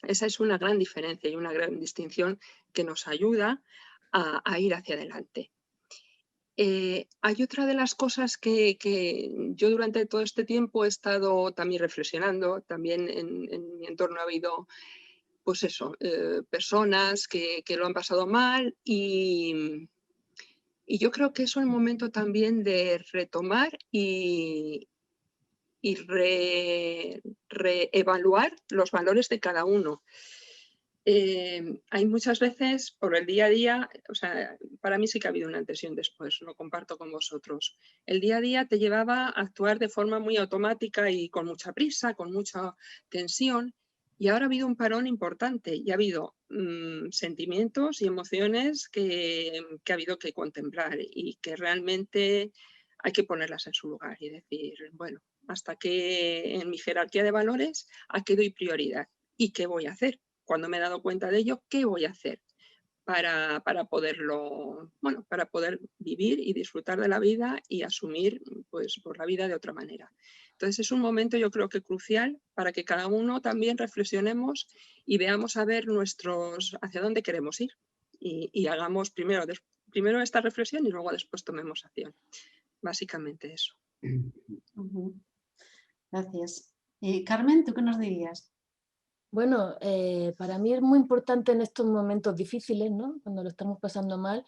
Esa es una gran diferencia y una gran distinción que nos ayuda a ir hacia adelante. Hay otra de las cosas que yo durante todo este tiempo he estado también reflexionando, también en mi entorno ha habido pues eso, personas que lo han pasado mal y yo creo que es un momento también de retomar y reevaluar los valores de cada uno. Hay muchas veces por el día a día, o sea, para mí sí que ha habido una antes y un después, lo comparto con vosotros. El día a día te llevaba a actuar de forma muy automática y con mucha prisa, con mucha tensión, y ahora ha habido un parón importante y ha habido sentimientos y emociones que ha habido que contemplar y que realmente hay que ponerlas en su lugar y decir, bueno, hasta que en mi jerarquía de valores, ¿a qué doy prioridad? ¿Y qué voy a hacer? Cuando me he dado cuenta de ello, ¿qué voy a hacer para poderlo, bueno, para poder vivir y disfrutar de la vida y asumir pues, por la vida de otra manera? Entonces es un momento, yo creo que crucial para que cada uno también reflexionemos y veamos a ver hacia dónde queremos ir y hagamos primero esta reflexión y luego después tomemos acción. Básicamente eso. Gracias. Carmen, ¿tú qué nos dirías? Bueno, para mí es muy importante en estos momentos difíciles, ¿no? Cuando lo estamos pasando mal,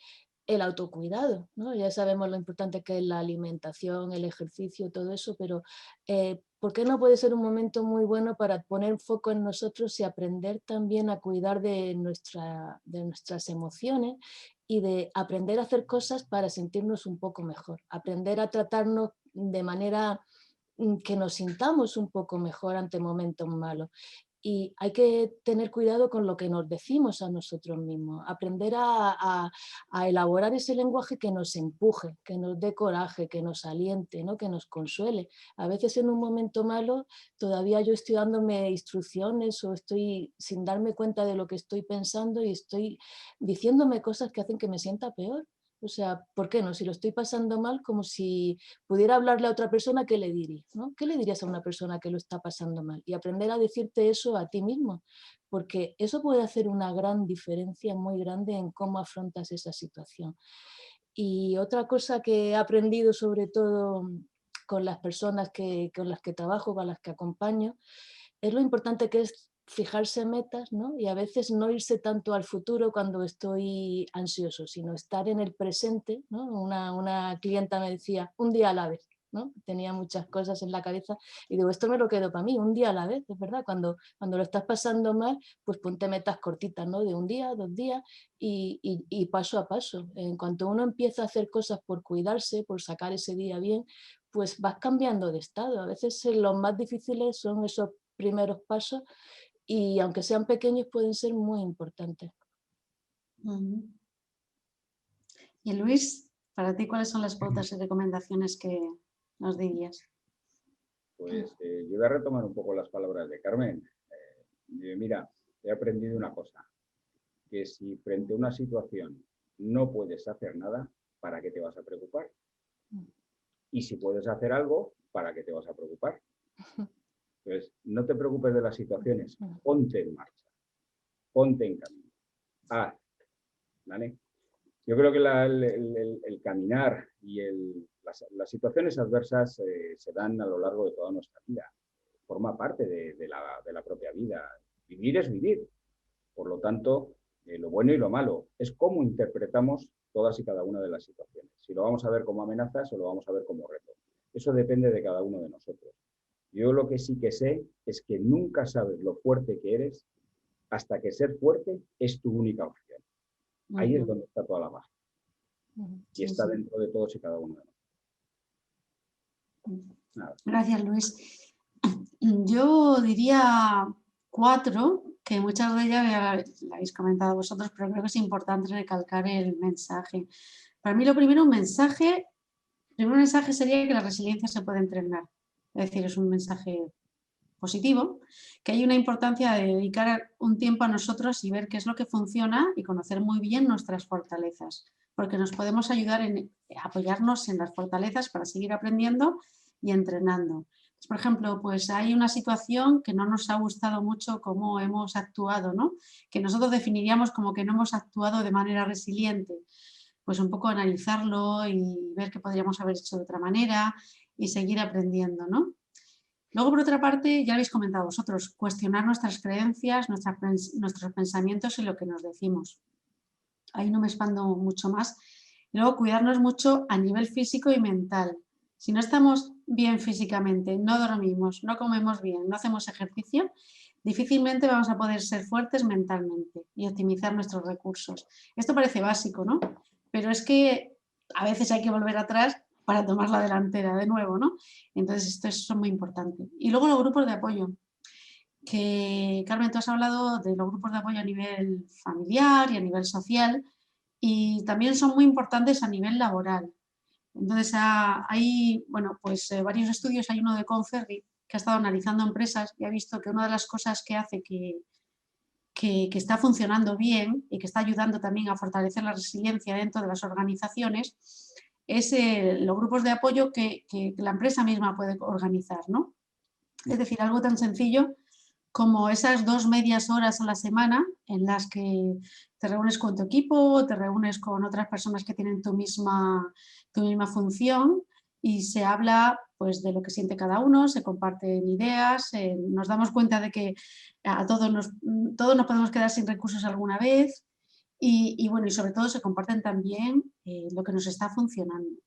el autocuidado, ¿no? Ya sabemos lo importante que es la alimentación, el ejercicio, todo eso, pero ¿por qué no puede ser un momento muy bueno para poner foco en nosotros y aprender también a cuidar de nuestras emociones y de aprender a hacer cosas para sentirnos un poco mejor, aprender a tratarnos de manera que nos sintamos un poco mejor ante momentos malos? Y hay que tener cuidado con lo que nos decimos a nosotros mismos, aprender a elaborar ese lenguaje que nos empuje, que nos dé coraje, que nos aliente, ¿no? Que nos consuele. A veces en un momento malo todavía yo estoy dándome instrucciones o estoy sin darme cuenta de lo que estoy pensando y estoy diciéndome cosas que hacen que me sienta peor. O sea, ¿por qué no? Si lo estoy pasando mal, como si pudiera hablarle a otra persona, ¿qué le diría? ¿No? ¿Qué le dirías a una persona que lo está pasando mal? Y aprender a decirte eso a ti mismo, porque eso puede hacer una gran diferencia muy grande en cómo afrontas esa situación. Y otra cosa que he aprendido sobre todo con las personas con las que trabajo, con las que acompaño, es lo importante que es fijarse metas, ¿no? Y a veces no irse tanto al futuro cuando estoy ansioso, sino estar en el presente, ¿no? Una clienta me decía, un día a la vez, ¿no? Tenía muchas cosas en la cabeza y digo, esto me lo quedo para mí, un día a la vez, es verdad, cuando lo estás pasando mal, pues ponte metas cortitas, ¿no? De un día, 2 días y paso a paso. En cuanto uno empieza a hacer cosas por cuidarse, por sacar ese día bien, pues vas cambiando de estado. A veces los más difíciles son esos primeros pasos y aunque sean pequeños pueden ser muy importantes. Y Luis, para ti, ¿cuáles son las pautas y recomendaciones que nos dirías? Pues yo voy a retomar un poco las palabras de Carmen. Mira, he aprendido una cosa, que si frente a una situación no puedes hacer nada, ¿para qué te vas a preocupar? Y si puedes hacer algo, ¿para qué te vas a preocupar? Entonces, no te preocupes de las situaciones, ponte en marcha, ponte en camino, haz, ¿vale? Yo creo que el caminar y las situaciones adversas se dan a lo largo de toda nuestra vida, forma parte de la propia vida. Vivir es vivir, por lo tanto, lo bueno y lo malo es cómo interpretamos todas y cada una de las situaciones. Si lo vamos a ver como amenazas o lo vamos a ver como reto. Eso depende de cada uno de nosotros. Yo lo que sí que sé es que nunca sabes lo fuerte que eres hasta que ser fuerte es tu única opción. Ahí es donde está toda la magia. Y está dentro de todos y cada uno de nosotros. Nada. Gracias, Luis. Yo diría 4, que muchas de ellas ya la habéis comentado vosotros, pero creo que es importante recalcar el mensaje. Para mí, el primer mensaje sería que la resiliencia se puede entrenar. Es decir, es un mensaje positivo, que hay una importancia de dedicar un tiempo a nosotros y ver qué es lo que funciona y conocer muy bien nuestras fortalezas, porque nos podemos ayudar en apoyarnos en las fortalezas para seguir aprendiendo y entrenando. Por ejemplo, pues hay una situación que no nos ha gustado mucho cómo hemos actuado, ¿no? Que nosotros definiríamos como que no hemos actuado de manera resiliente. Pues un poco analizarlo y ver qué podríamos haber hecho de otra manera y seguir aprendiendo, ¿no? Luego, por otra parte, ya habéis comentado vosotros, cuestionar nuestras creencias, nuestros pensamientos y lo que nos decimos. Ahí no me expando mucho más. Y luego, cuidarnos mucho a nivel físico y mental. Si no estamos bien físicamente, no dormimos, no comemos bien, no hacemos ejercicio, difícilmente vamos a poder ser fuertes mentalmente y optimizar nuestros recursos. Esto parece básico, ¿no? Pero es que a veces hay que volver atrás para tomar la delantera de nuevo, ¿no? Entonces, esto es muy importante. Y luego los grupos de apoyo, que Carmen, tú has hablado de los grupos de apoyo a nivel familiar y a nivel social, y también son muy importantes a nivel laboral. Entonces hay varios estudios, hay uno de Conferri que ha estado analizando empresas y ha visto que una de las cosas que hace que está funcionando bien y que está ayudando también a fortalecer la resiliencia dentro de las organizaciones es los grupos de apoyo que la empresa misma puede organizar, ¿no? Es decir, algo tan sencillo como esas 2 medias horas a la semana en las que te reúnes con tu equipo, te reúnes con otras personas que tienen tu misma función y se habla pues, de lo que siente cada uno, se comparten ideas, nos damos cuenta de que a todos nos podemos quedar sin recursos alguna vez y sobre todo se comparten también lo que nos está funcionando.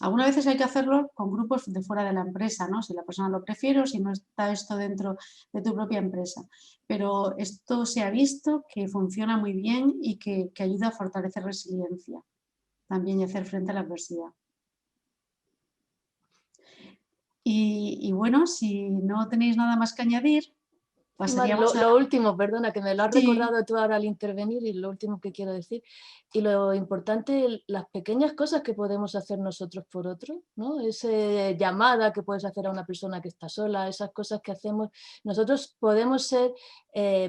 Algunas veces hay que hacerlo con grupos de fuera de la empresa, ¿no? Si la persona lo prefiere o si no está esto dentro de tu propia empresa. Pero esto se ha visto que funciona muy bien y que ayuda a fortalecer resiliencia también y hacer frente a la adversidad. Y bueno, si no tenéis nada más que añadir, pasaríamos lo último, perdona, que me lo has Sí. recordado tú ahora al intervenir y lo último que quiero decir. Y lo importante, las pequeñas cosas que podemos hacer nosotros por otro, ¿no? Esa llamada que puedes hacer a una persona que está sola, esas cosas que hacemos. Nosotros podemos ser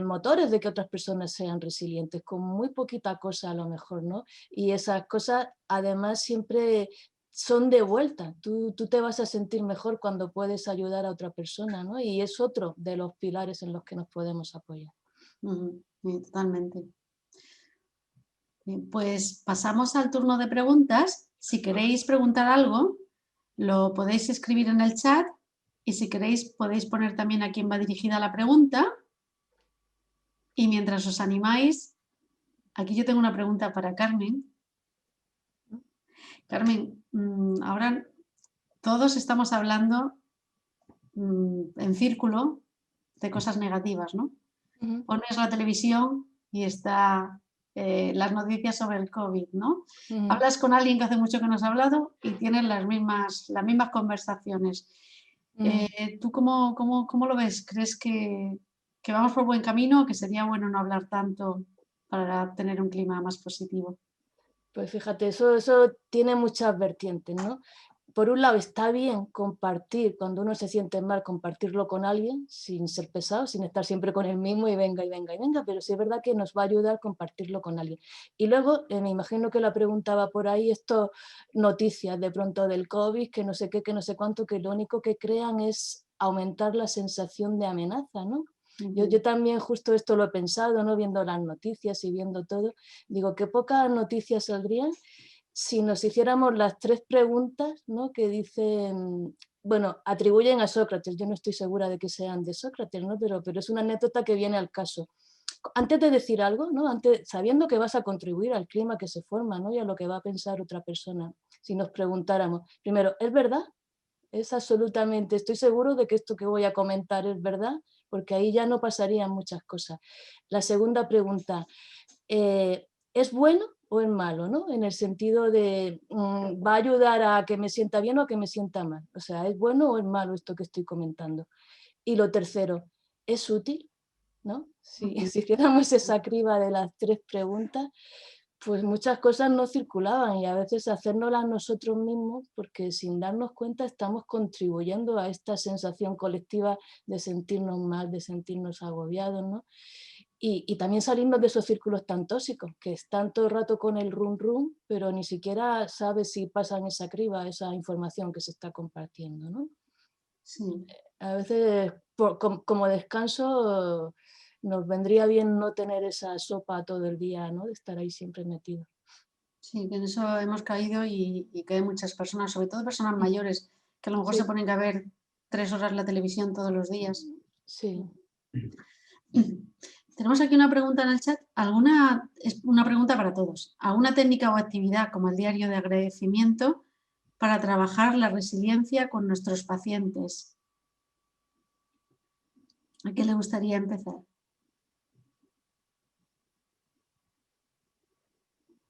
motores de que otras personas sean resilientes, con muy poquita cosa a lo mejor, ¿no? Y esas cosas además siempre son de vuelta. Tú te vas a sentir mejor cuando puedes ayudar a otra persona, ¿no? Y es otro de los pilares en los que nos podemos apoyar. Sí, totalmente. Bien, pues pasamos al turno de preguntas. Si queréis preguntar algo, lo podéis escribir en el chat y si queréis podéis poner también a quién va dirigida la pregunta. Y mientras os animáis, aquí yo tengo una pregunta para Carmen. Carmen, ahora todos estamos hablando en círculo de cosas negativas, ¿no? Pones la televisión y está las noticias sobre el COVID, ¿no? Hablas con alguien que hace mucho que no has hablado y tienes las mismas conversaciones. ¿Tú cómo lo ves? ¿Crees que vamos por buen camino o que sería bueno no hablar tanto para tener un clima más positivo? Pues fíjate, eso tiene muchas vertientes, ¿no? Por un lado está bien compartir, cuando uno se siente mal, compartirlo con alguien sin ser pesado, sin estar siempre con el mismo y venga, y venga, y venga, pero sí es verdad que nos va a ayudar compartirlo con alguien. Y luego, me imagino que la preguntaba por ahí, esto, noticias de pronto del COVID, que no sé qué, que no sé cuánto, que lo único que crean es aumentar la sensación de amenaza, ¿no? Yo también justo esto lo he pensado, ¿no? Viendo las noticias y viendo todo, digo, qué pocas noticias saldrían si nos hiciéramos las 3 preguntas, ¿no? Que dicen, bueno, atribuyen a Sócrates, yo no estoy segura de que sean de Sócrates, ¿no? Pero es una anécdota que viene al caso. Antes de decir algo, ¿no? Sabiendo que vas a contribuir al clima que se forma, ¿no? Y a lo que va a pensar otra persona, si nos preguntáramos, primero, ¿es verdad? Es absolutamente, estoy seguro de que esto que voy a comentar es verdad, porque ahí ya no pasarían muchas cosas. La segunda pregunta, ¿es bueno o es malo? ¿No? En el sentido de, ¿va a ayudar a que me sienta bien o a que me sienta mal? O sea, ¿es bueno o es malo esto que estoy comentando? Y lo tercero, ¿es útil? ¿No? Si hiciéramos esa criba de las 3 preguntas, pues muchas cosas no circulaban y a veces hacérnoslas nosotros mismos, porque sin darnos cuenta estamos contribuyendo a esta sensación colectiva de sentirnos mal, de sentirnos agobiados, ¿no? Y también salirnos de esos círculos tan tóxicos, que están todo el rato con el rum, pero ni siquiera sabes si pasan esa criba, esa información que se está compartiendo, ¿no? Sí. A veces, como descanso, nos vendría bien no tener esa sopa todo el día, ¿no? De estar ahí siempre metido. Sí, que en eso hemos caído y que hay muchas personas, sobre todo personas mayores, que a lo mejor se ponen a ver 3 horas la televisión todos los días. Sí. Tenemos aquí una pregunta en el chat. Es una pregunta para todos. ¿Alguna técnica o actividad como el diario de agradecimiento para trabajar la resiliencia con nuestros pacientes? ¿A qué le gustaría empezar?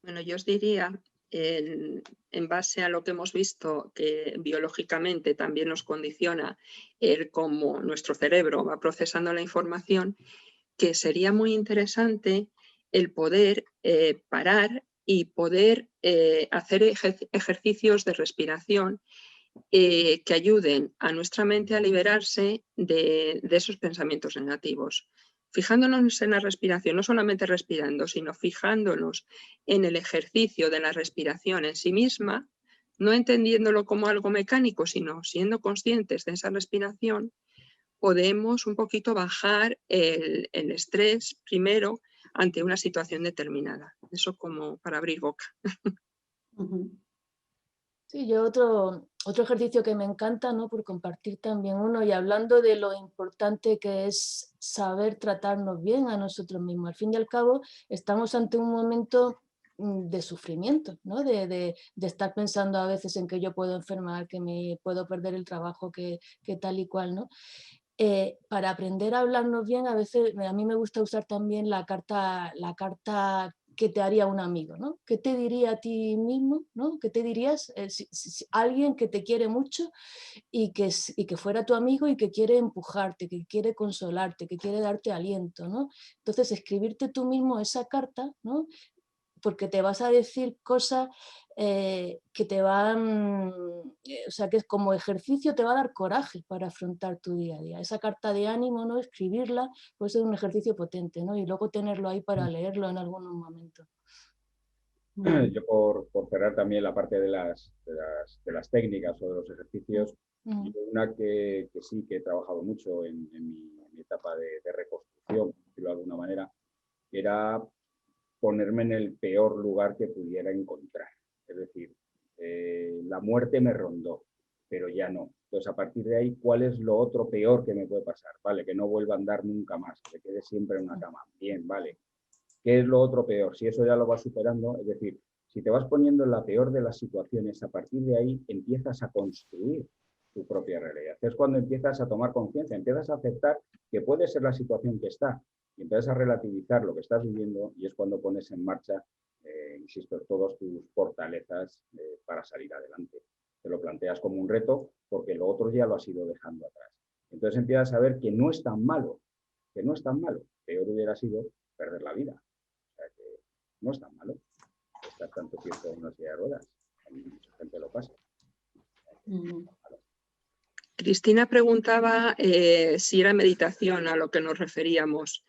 Bueno, yo os diría, en base a lo que hemos visto, que biológicamente también nos condiciona el cómo nuestro cerebro va procesando la información, que sería muy interesante el poder parar y poder hacer ejercicios de respiración que ayuden a nuestra mente a liberarse de esos pensamientos negativos. Fijándonos en la respiración, no solamente respirando, sino fijándonos en el ejercicio de la respiración en sí misma, no entendiéndolo como algo mecánico, sino siendo conscientes de esa respiración, podemos un poquito bajar el estrés primero ante una situación determinada. Eso como para abrir boca. Sí, yo otro ejercicio que me encanta, ¿no? Por compartir también uno, y hablando de lo importante que es saber tratarnos bien a nosotros mismos. Al fin y al cabo, estamos ante un momento de sufrimiento, ¿no? De estar pensando a veces en que yo puedo enfermar, que me puedo perder el trabajo, que tal y cual, ¿no? Para aprender a hablarnos bien, a veces a mí me gusta usar también la carta que te haría un amigo, ¿no? ¿Qué te diría a ti mismo, ¿no? ¿Qué te dirías si alguien que te quiere mucho y que fuera tu amigo y que quiere empujarte, que quiere consolarte, que quiere darte aliento, ¿no? Entonces, escribirte tú mismo esa carta, ¿no? Porque te vas a decir cosas que te van, o sea, que es como ejercicio, te va a dar coraje para afrontar tu día a día. Esa carta de ánimo, ¿no? Escribirla puede ser un ejercicio potente, ¿no? Y luego tenerlo ahí para leerlo en algunos momentos. Yo por cerrar también la parte de las técnicas o de los ejercicios, una que sí que he trabajado mucho en mi etapa de reconstrucción, por decirlo de alguna manera, era ponerme en el peor lugar que pudiera encontrar. Es decir, la muerte me rondó, pero ya no. Entonces, a partir de ahí, ¿cuál es lo otro peor que me puede pasar? Vale, que no vuelva a andar nunca más, que quede siempre en una cama. Bien, vale. ¿Qué es lo otro peor? Si eso ya lo vas superando, es decir, si te vas poniendo en la peor de las situaciones, a partir de ahí empiezas a construir tu propia realidad. Es cuando empiezas a tomar conciencia, empiezas a aceptar que puede ser la situación que está y empiezas a relativizar lo que estás viviendo y es cuando pones en marcha, insisto, todas tus fortalezas para salir adelante. Te lo planteas como un reto porque lo otro ya lo has ido dejando atrás. Entonces empiezas a ver que no es tan malo, que no es tan malo. Peor hubiera sido perder la vida. O sea que no es tan malo estar tanto tiempo en una silla de ruedas. A mí mucha gente lo pasa. Cristina preguntaba si era meditación a lo que nos referíamos.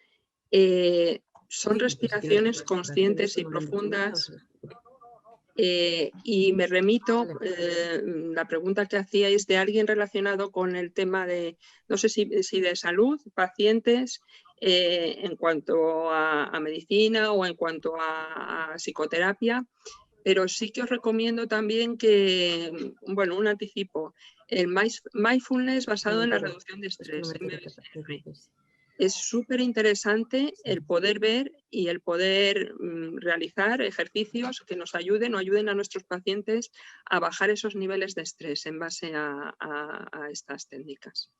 Son respiraciones conscientes y profundas y me remito, la pregunta que hacíais de alguien relacionado con el tema de, no sé si de salud, pacientes, en cuanto a medicina o en cuanto a psicoterapia, pero sí que os recomiendo también que, bueno, un anticipo, el mindfulness basado en la reducción de estrés, MBSR. Es súper interesante el poder ver y el poder realizar ejercicios que nos ayuden o ayuden a nuestros pacientes a bajar esos niveles de estrés en base a estas técnicas.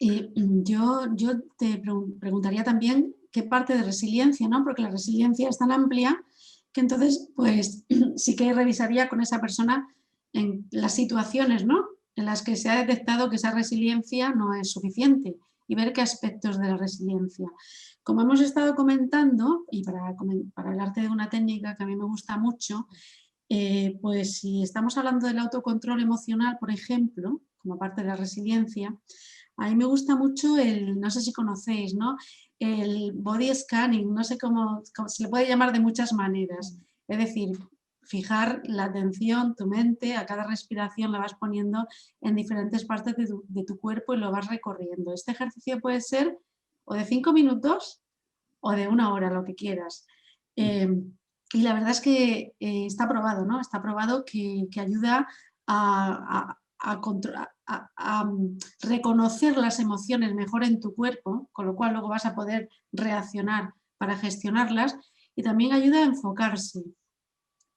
Yo te preguntaría también qué parte de resiliencia, ¿no? Porque la resiliencia es tan amplia que entonces pues sí que revisaría con esa persona en las situaciones, ¿no? En las que se ha detectado que esa resiliencia no es suficiente y ver qué aspectos de la resiliencia. Como hemos estado comentando, y para hablarte de una técnica que a mí me gusta mucho, pues si estamos hablando del autocontrol emocional, por ejemplo, como parte de la resiliencia, a mí me gusta mucho no sé si conocéis, ¿no? El body scanning, no sé cómo se le puede llamar de muchas maneras. Es decir, fijar la atención, tu mente, a cada respiración la vas poniendo en diferentes partes de tu cuerpo y lo vas recorriendo. Este ejercicio puede ser o de 5 minutos o de 1 hora, lo que quieras. Y la verdad es que está probado, ¿no? Está probado que ayuda a reconocer las emociones mejor en tu cuerpo, con lo cual luego vas a poder reaccionar para gestionarlas y también ayuda a enfocarse.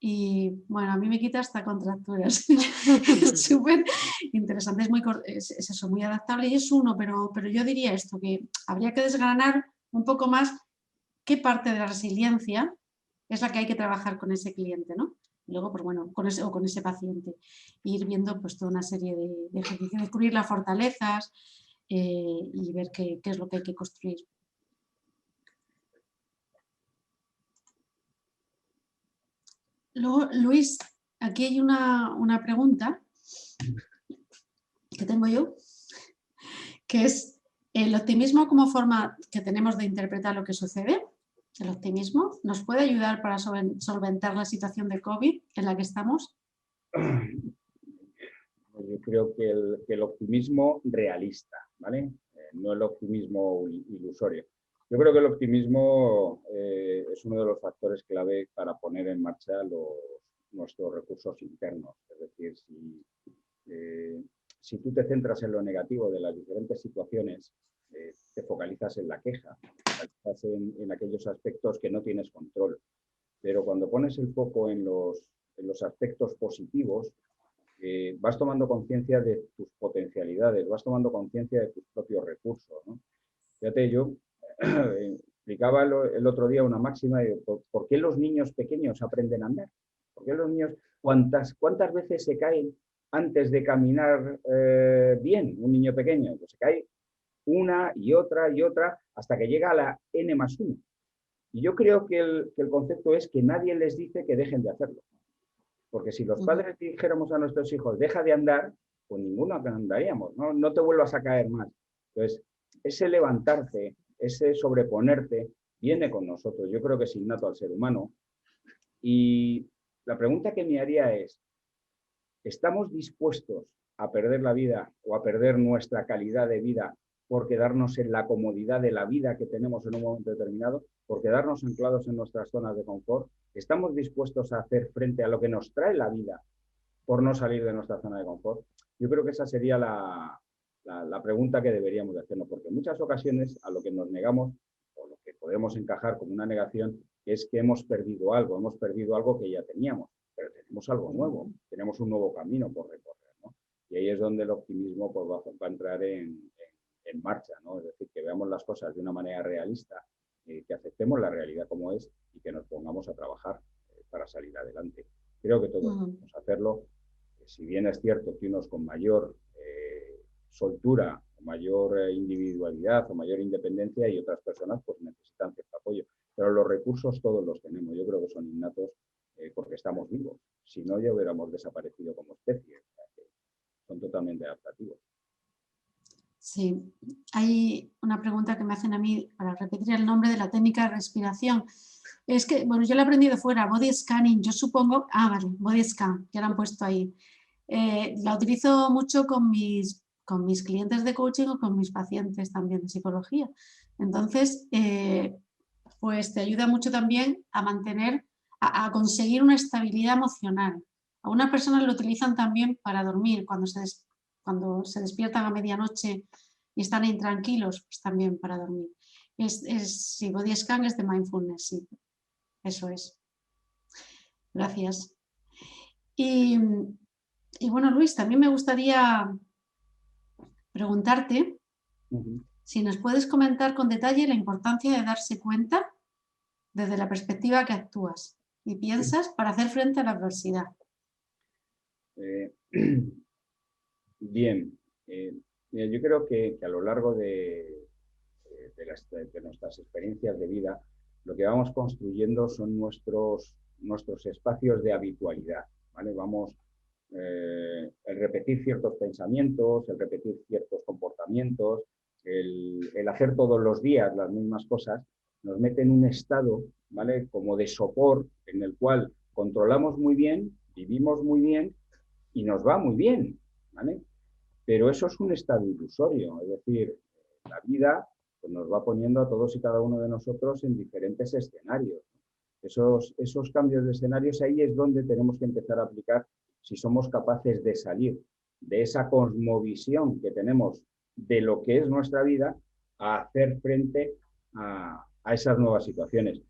Y bueno, a mí me quita hasta contracturas. Es súper interesante, es eso, muy adaptable y es uno, pero yo diría esto, que habría que desgranar un poco más qué parte de la resiliencia es la que hay que trabajar con ese cliente, ¿no? Y luego, pues bueno, con ese paciente, ir viendo pues toda una serie de ejercicios, descubrir las fortalezas y ver qué es lo que hay que construir. Luego, Luis, aquí hay una pregunta que tengo yo, que es el optimismo como forma que tenemos de interpretar lo que sucede. El optimismo nos puede ayudar para solventar la situación de COVID en la que estamos. Yo creo que el optimismo realista, ¿vale? No el optimismo ilusorio. Yo creo que el optimismo es uno de los factores clave para poner en marcha nuestros recursos internos. Es decir, si tú te centras en lo negativo de las diferentes situaciones, te focalizas en la queja, te focalizas en aquellos aspectos que no tienes control. Pero cuando pones el foco en los aspectos positivos, vas tomando conciencia de tus potencialidades, vas tomando conciencia de tus propios recursos, ¿no? Fíjate, yo explicaba el otro día una máxima de ¿por qué los niños pequeños aprenden a andar? ¿Por qué los niños, cuántas veces se caen antes de caminar bien un niño pequeño? Pues se cae una y otra hasta que llega a la n+1. Y yo creo que el concepto es que nadie les dice que dejen de hacerlo. Porque si los padres dijéramos a nuestros hijos, deja de andar, pues ninguno andaríamos, ¿no? No te vuelvas a caer más. Entonces, ese levantarte, ese sobreponerte, viene con nosotros. Yo creo que es innato al ser humano. Y la pregunta que me haría es, ¿estamos dispuestos a perder la vida o a perder nuestra calidad de vida por quedarnos en la comodidad de la vida que tenemos en un momento determinado, por quedarnos anclados en nuestras zonas de confort? ¿Estamos dispuestos a hacer frente a lo que nos trae la vida por no salir de nuestra zona de confort? Yo creo que esa sería la pregunta que deberíamos de hacernos, porque en muchas ocasiones a lo que nos negamos, o lo que podemos encajar como una negación, es que hemos perdido algo que ya teníamos, pero tenemos algo nuevo, tenemos un nuevo camino por recorrer, ¿no? Y ahí es donde el optimismo pues, va a entrar en marcha, ¿no? Es decir, que veamos las cosas de una manera realista, que aceptemos la realidad como es y que nos pongamos a trabajar para salir adelante. Creo que todos podemos hacerlo. Si bien es cierto que unos con mayor soltura, mayor individualidad o mayor independencia y otras personas pues necesitan cierto apoyo. Pero los recursos todos los tenemos. Yo creo que son innatos porque estamos vivos. Si no, ya hubiéramos desaparecido como especie. O sea, que son totalmente adaptativos. Sí, hay una pregunta que me hacen a mí para repetir el nombre de la técnica de respiración. Es que, bueno, yo lo he aprendido fuera, body scanning, yo supongo, vale, body scan, ya lo han puesto ahí. La utilizo mucho con mis clientes de coaching o con mis pacientes también de psicología. Entonces, pues te ayuda mucho también a mantener, a conseguir una estabilidad emocional. Algunas personas lo utilizan también para dormir, cuando se despiertan a medianoche y están intranquilos, pues también para dormir. Sí, body scan es de mindfulness, sí, eso es. Gracias. Y bueno, Luis, también me gustaría preguntarte si nos puedes comentar con detalle la importancia de darse cuenta desde la perspectiva que actúas y piensas para hacer frente a la adversidad. Bien, yo creo que a lo largo de nuestras experiencias de vida, lo que vamos construyendo son nuestros espacios de habitualidad, ¿vale? Vamos, el repetir ciertos pensamientos, el repetir ciertos comportamientos, el hacer todos los días las mismas cosas, nos mete en un estado, ¿vale? Como de sopor en el cual controlamos muy bien, vivimos muy bien y nos va muy bien, ¿vale? Pero eso es un estado ilusorio, es decir, la vida pues, nos va poniendo a todos y cada uno de nosotros en diferentes escenarios. Esos cambios de escenarios, ahí es donde tenemos que empezar a aplicar si somos capaces de salir de esa cosmovisión que tenemos de lo que es nuestra vida a hacer frente a esas nuevas situaciones.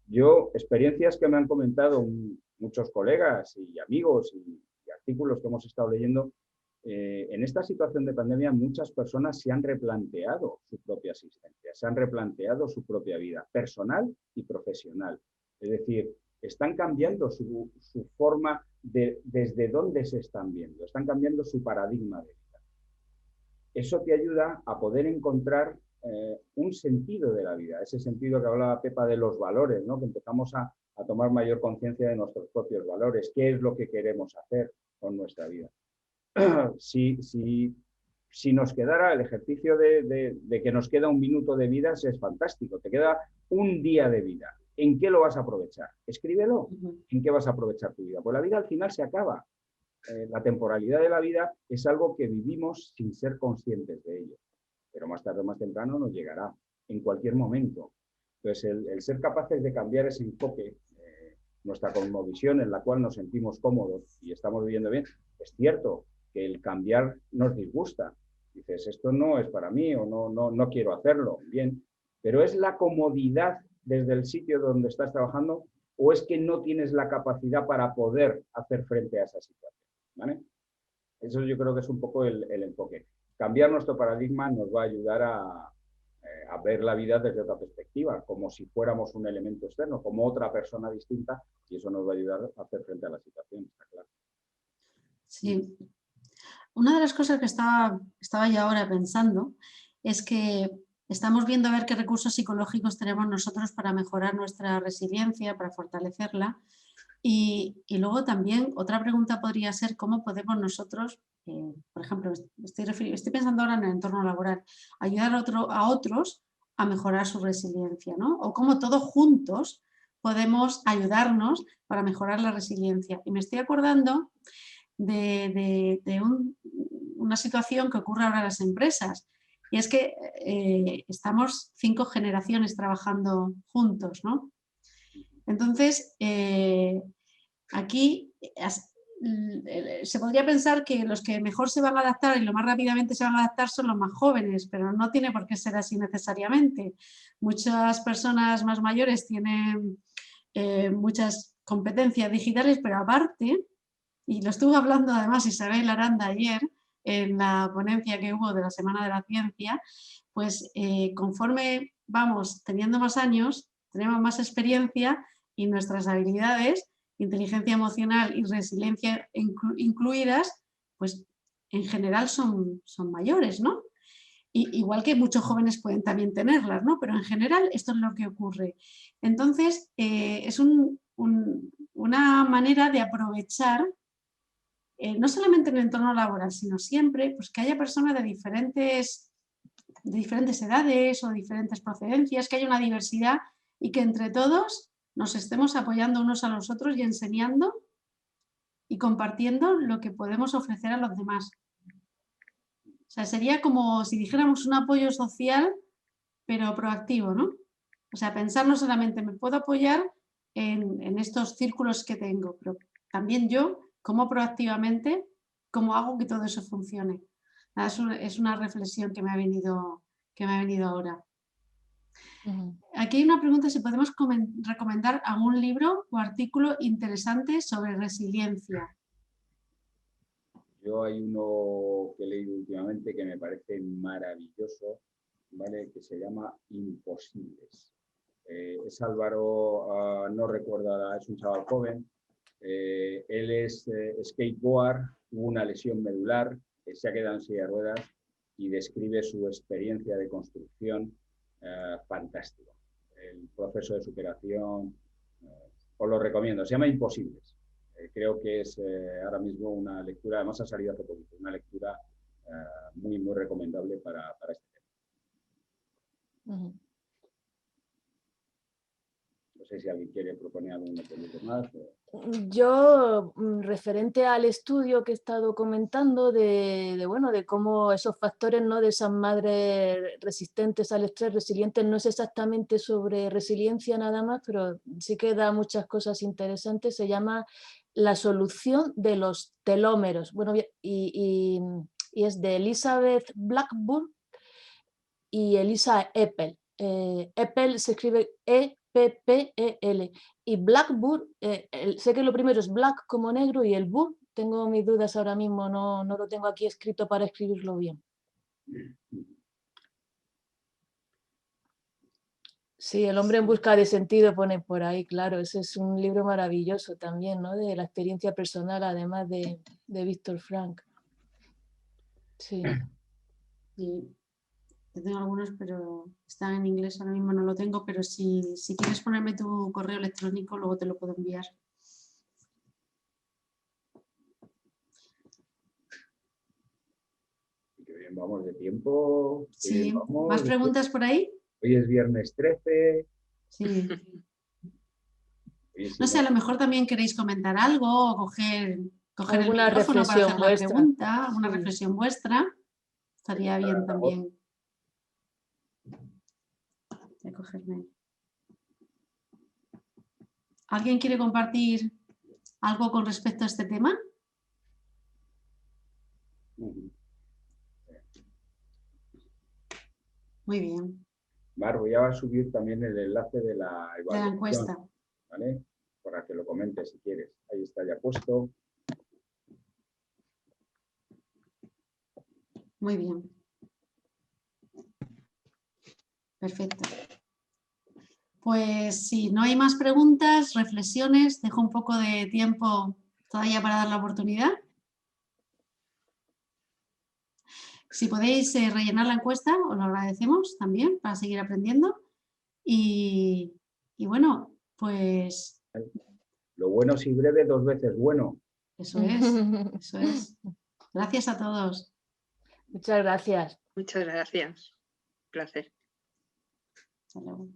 Yo, experiencias que me han comentado muchos colegas y amigos y artículos que hemos estado leyendo, en esta situación de pandemia muchas personas se han replanteado su propia existencia, se han replanteado su propia vida personal y profesional. Es decir, están cambiando su forma desde dónde se están viendo, están cambiando su paradigma de vida. Eso te ayuda a poder encontrar un sentido de la vida, ese sentido que hablaba Pepa de los valores, ¿no? Que empezamos a a tomar mayor conciencia de nuestros propios valores, qué es lo que queremos hacer con nuestra vida. Si nos quedara el ejercicio de que nos queda un minuto de vida, es fantástico. Te queda un día de vida. ¿En qué lo vas a aprovechar? Escríbelo. ¿En qué vas a aprovechar tu vida? Pues la vida al final se acaba. La temporalidad de la vida es algo que vivimos sin ser conscientes de ello. Pero más tarde o más temprano nos llegará, en cualquier momento. Entonces, el ser capaces de cambiar ese enfoque, nuestra cosmovisión en la cual nos sentimos cómodos y estamos viviendo bien, es cierto que el cambiar nos disgusta. Dices, esto no es para mí o no quiero hacerlo, bien, pero ¿es la comodidad desde el sitio donde estás trabajando o es que no tienes la capacidad para poder hacer frente a esa situación? ¿Vale? Eso yo creo que es un poco el enfoque. Cambiar nuestro paradigma nos va a ayudar a ver la vida desde otra perspectiva, como si fuéramos un elemento externo, como otra persona distinta, y eso nos va a ayudar a hacer frente a la situación, está claro. Sí. Una de las cosas que estaba yo ahora pensando es que estamos viendo a ver qué recursos psicológicos tenemos nosotros para mejorar nuestra resiliencia, para fortalecerla. Y luego también otra pregunta podría ser cómo podemos nosotros, por ejemplo, estoy pensando ahora en el entorno laboral, ayudar a otros a mejorar su resiliencia, ¿no? O cómo todos juntos podemos ayudarnos para mejorar la resiliencia. Y me estoy acordando de una situación que ocurre ahora en las empresas. Y es que estamos 5 generaciones trabajando juntos, ¿no? Entonces, aquí se podría pensar que los que mejor se van a adaptar y lo más rápidamente se van a adaptar son los más jóvenes, pero no tiene por qué ser así necesariamente. Muchas personas más mayores tienen muchas competencias digitales, pero aparte, y lo estuvo hablando además Isabel Aranda ayer en la ponencia que hubo de la Semana de la Ciencia, pues conforme vamos teniendo más años, tenemos más experiencia y nuestras habilidades, inteligencia emocional y resiliencia incluidas, pues en general son mayores, ¿no? Igual que muchos jóvenes pueden también tenerlas, ¿no? Pero en general esto es lo que ocurre. Entonces, es una manera de aprovechar no solamente en el entorno laboral, sino siempre pues, que haya personas de diferentes edades o diferentes procedencias, que haya una diversidad y que entre todos nos estemos apoyando unos a los otros y enseñando y compartiendo lo que podemos ofrecer a los demás. O sea, sería como si dijéramos un apoyo social, pero proactivo, ¿no? O sea, pensar no solamente me puedo apoyar en estos círculos que tengo, pero también yo, como proactivamente, cómo hago que todo eso funcione. Es una reflexión que me ha venido ahora. Aquí hay una pregunta si podemos recomendar algún libro o artículo interesante sobre resiliencia. Yo hay uno que he leído últimamente que me parece maravilloso, ¿vale? Que se llama Imposibles. Es Álvaro, no recuerdo ahora, es un chaval joven. Él es skateboard, tuvo una lesión medular, se ha quedado en silla de ruedas y describe su experiencia de construcción fantástico. El proceso de superación, os lo recomiendo, se llama Imposibles. Creo que es ahora mismo una lectura, además ha salido hace poquito, una lectura muy, muy recomendable para este tema. No sé si alguien quiere proponer algún otro libro más. Yo, referente al estudio que he estado comentando de cómo esos factores, ¿no?, de esas madres resistentes al estrés, resilientes, no es exactamente sobre resiliencia nada más, pero sí que da muchas cosas interesantes. Se llama La solución de los telómeros. Bueno, y es de Elizabeth Blackburn y Elisa Epel. Epel se escribe E-P-P-E-L. Y Blackburn, sé que lo primero es black como negro y el burr, tengo mis dudas ahora mismo, no lo tengo aquí escrito para escribirlo bien. Sí, El hombre en busca de sentido pone por ahí, claro, ese es un libro maravilloso también, ¿no? De la experiencia personal, además de Víctor Frank. Sí. Sí. Yo tengo algunos, pero están en inglés, ahora mismo no lo tengo, pero si quieres ponerme tu correo electrónico, luego te lo puedo enviar. Qué bien vamos de tiempo. Sí, Vamos. ¿más preguntas por ahí? Hoy es viernes 13. Sí. Oye, si No sé, a lo mejor también queréis comentar algo o coger el Alguna micrófono para reflexión hacer la vuestra. pregunta, una Sí. reflexión vuestra. Estaría bien también. Voy a cogerme. ¿Alguien quiere compartir algo con respecto a este tema? Muy bien. Mar, voy a subir también el enlace de la De la evaluación, encuesta. ¿vale? Para que lo comentes si quieres. Ahí está ya puesto. Muy bien. Perfecto. Pues si no hay más preguntas, reflexiones, dejo un poco de tiempo todavía para dar la oportunidad. Si podéis rellenar la encuesta, os lo agradecemos también para seguir aprendiendo. Y bueno, pues Lo bueno si breve, 2 veces bueno. eso es, eso es. Gracias a todos. Muchas gracias. Muchas gracias. Un placer. Hasta luego.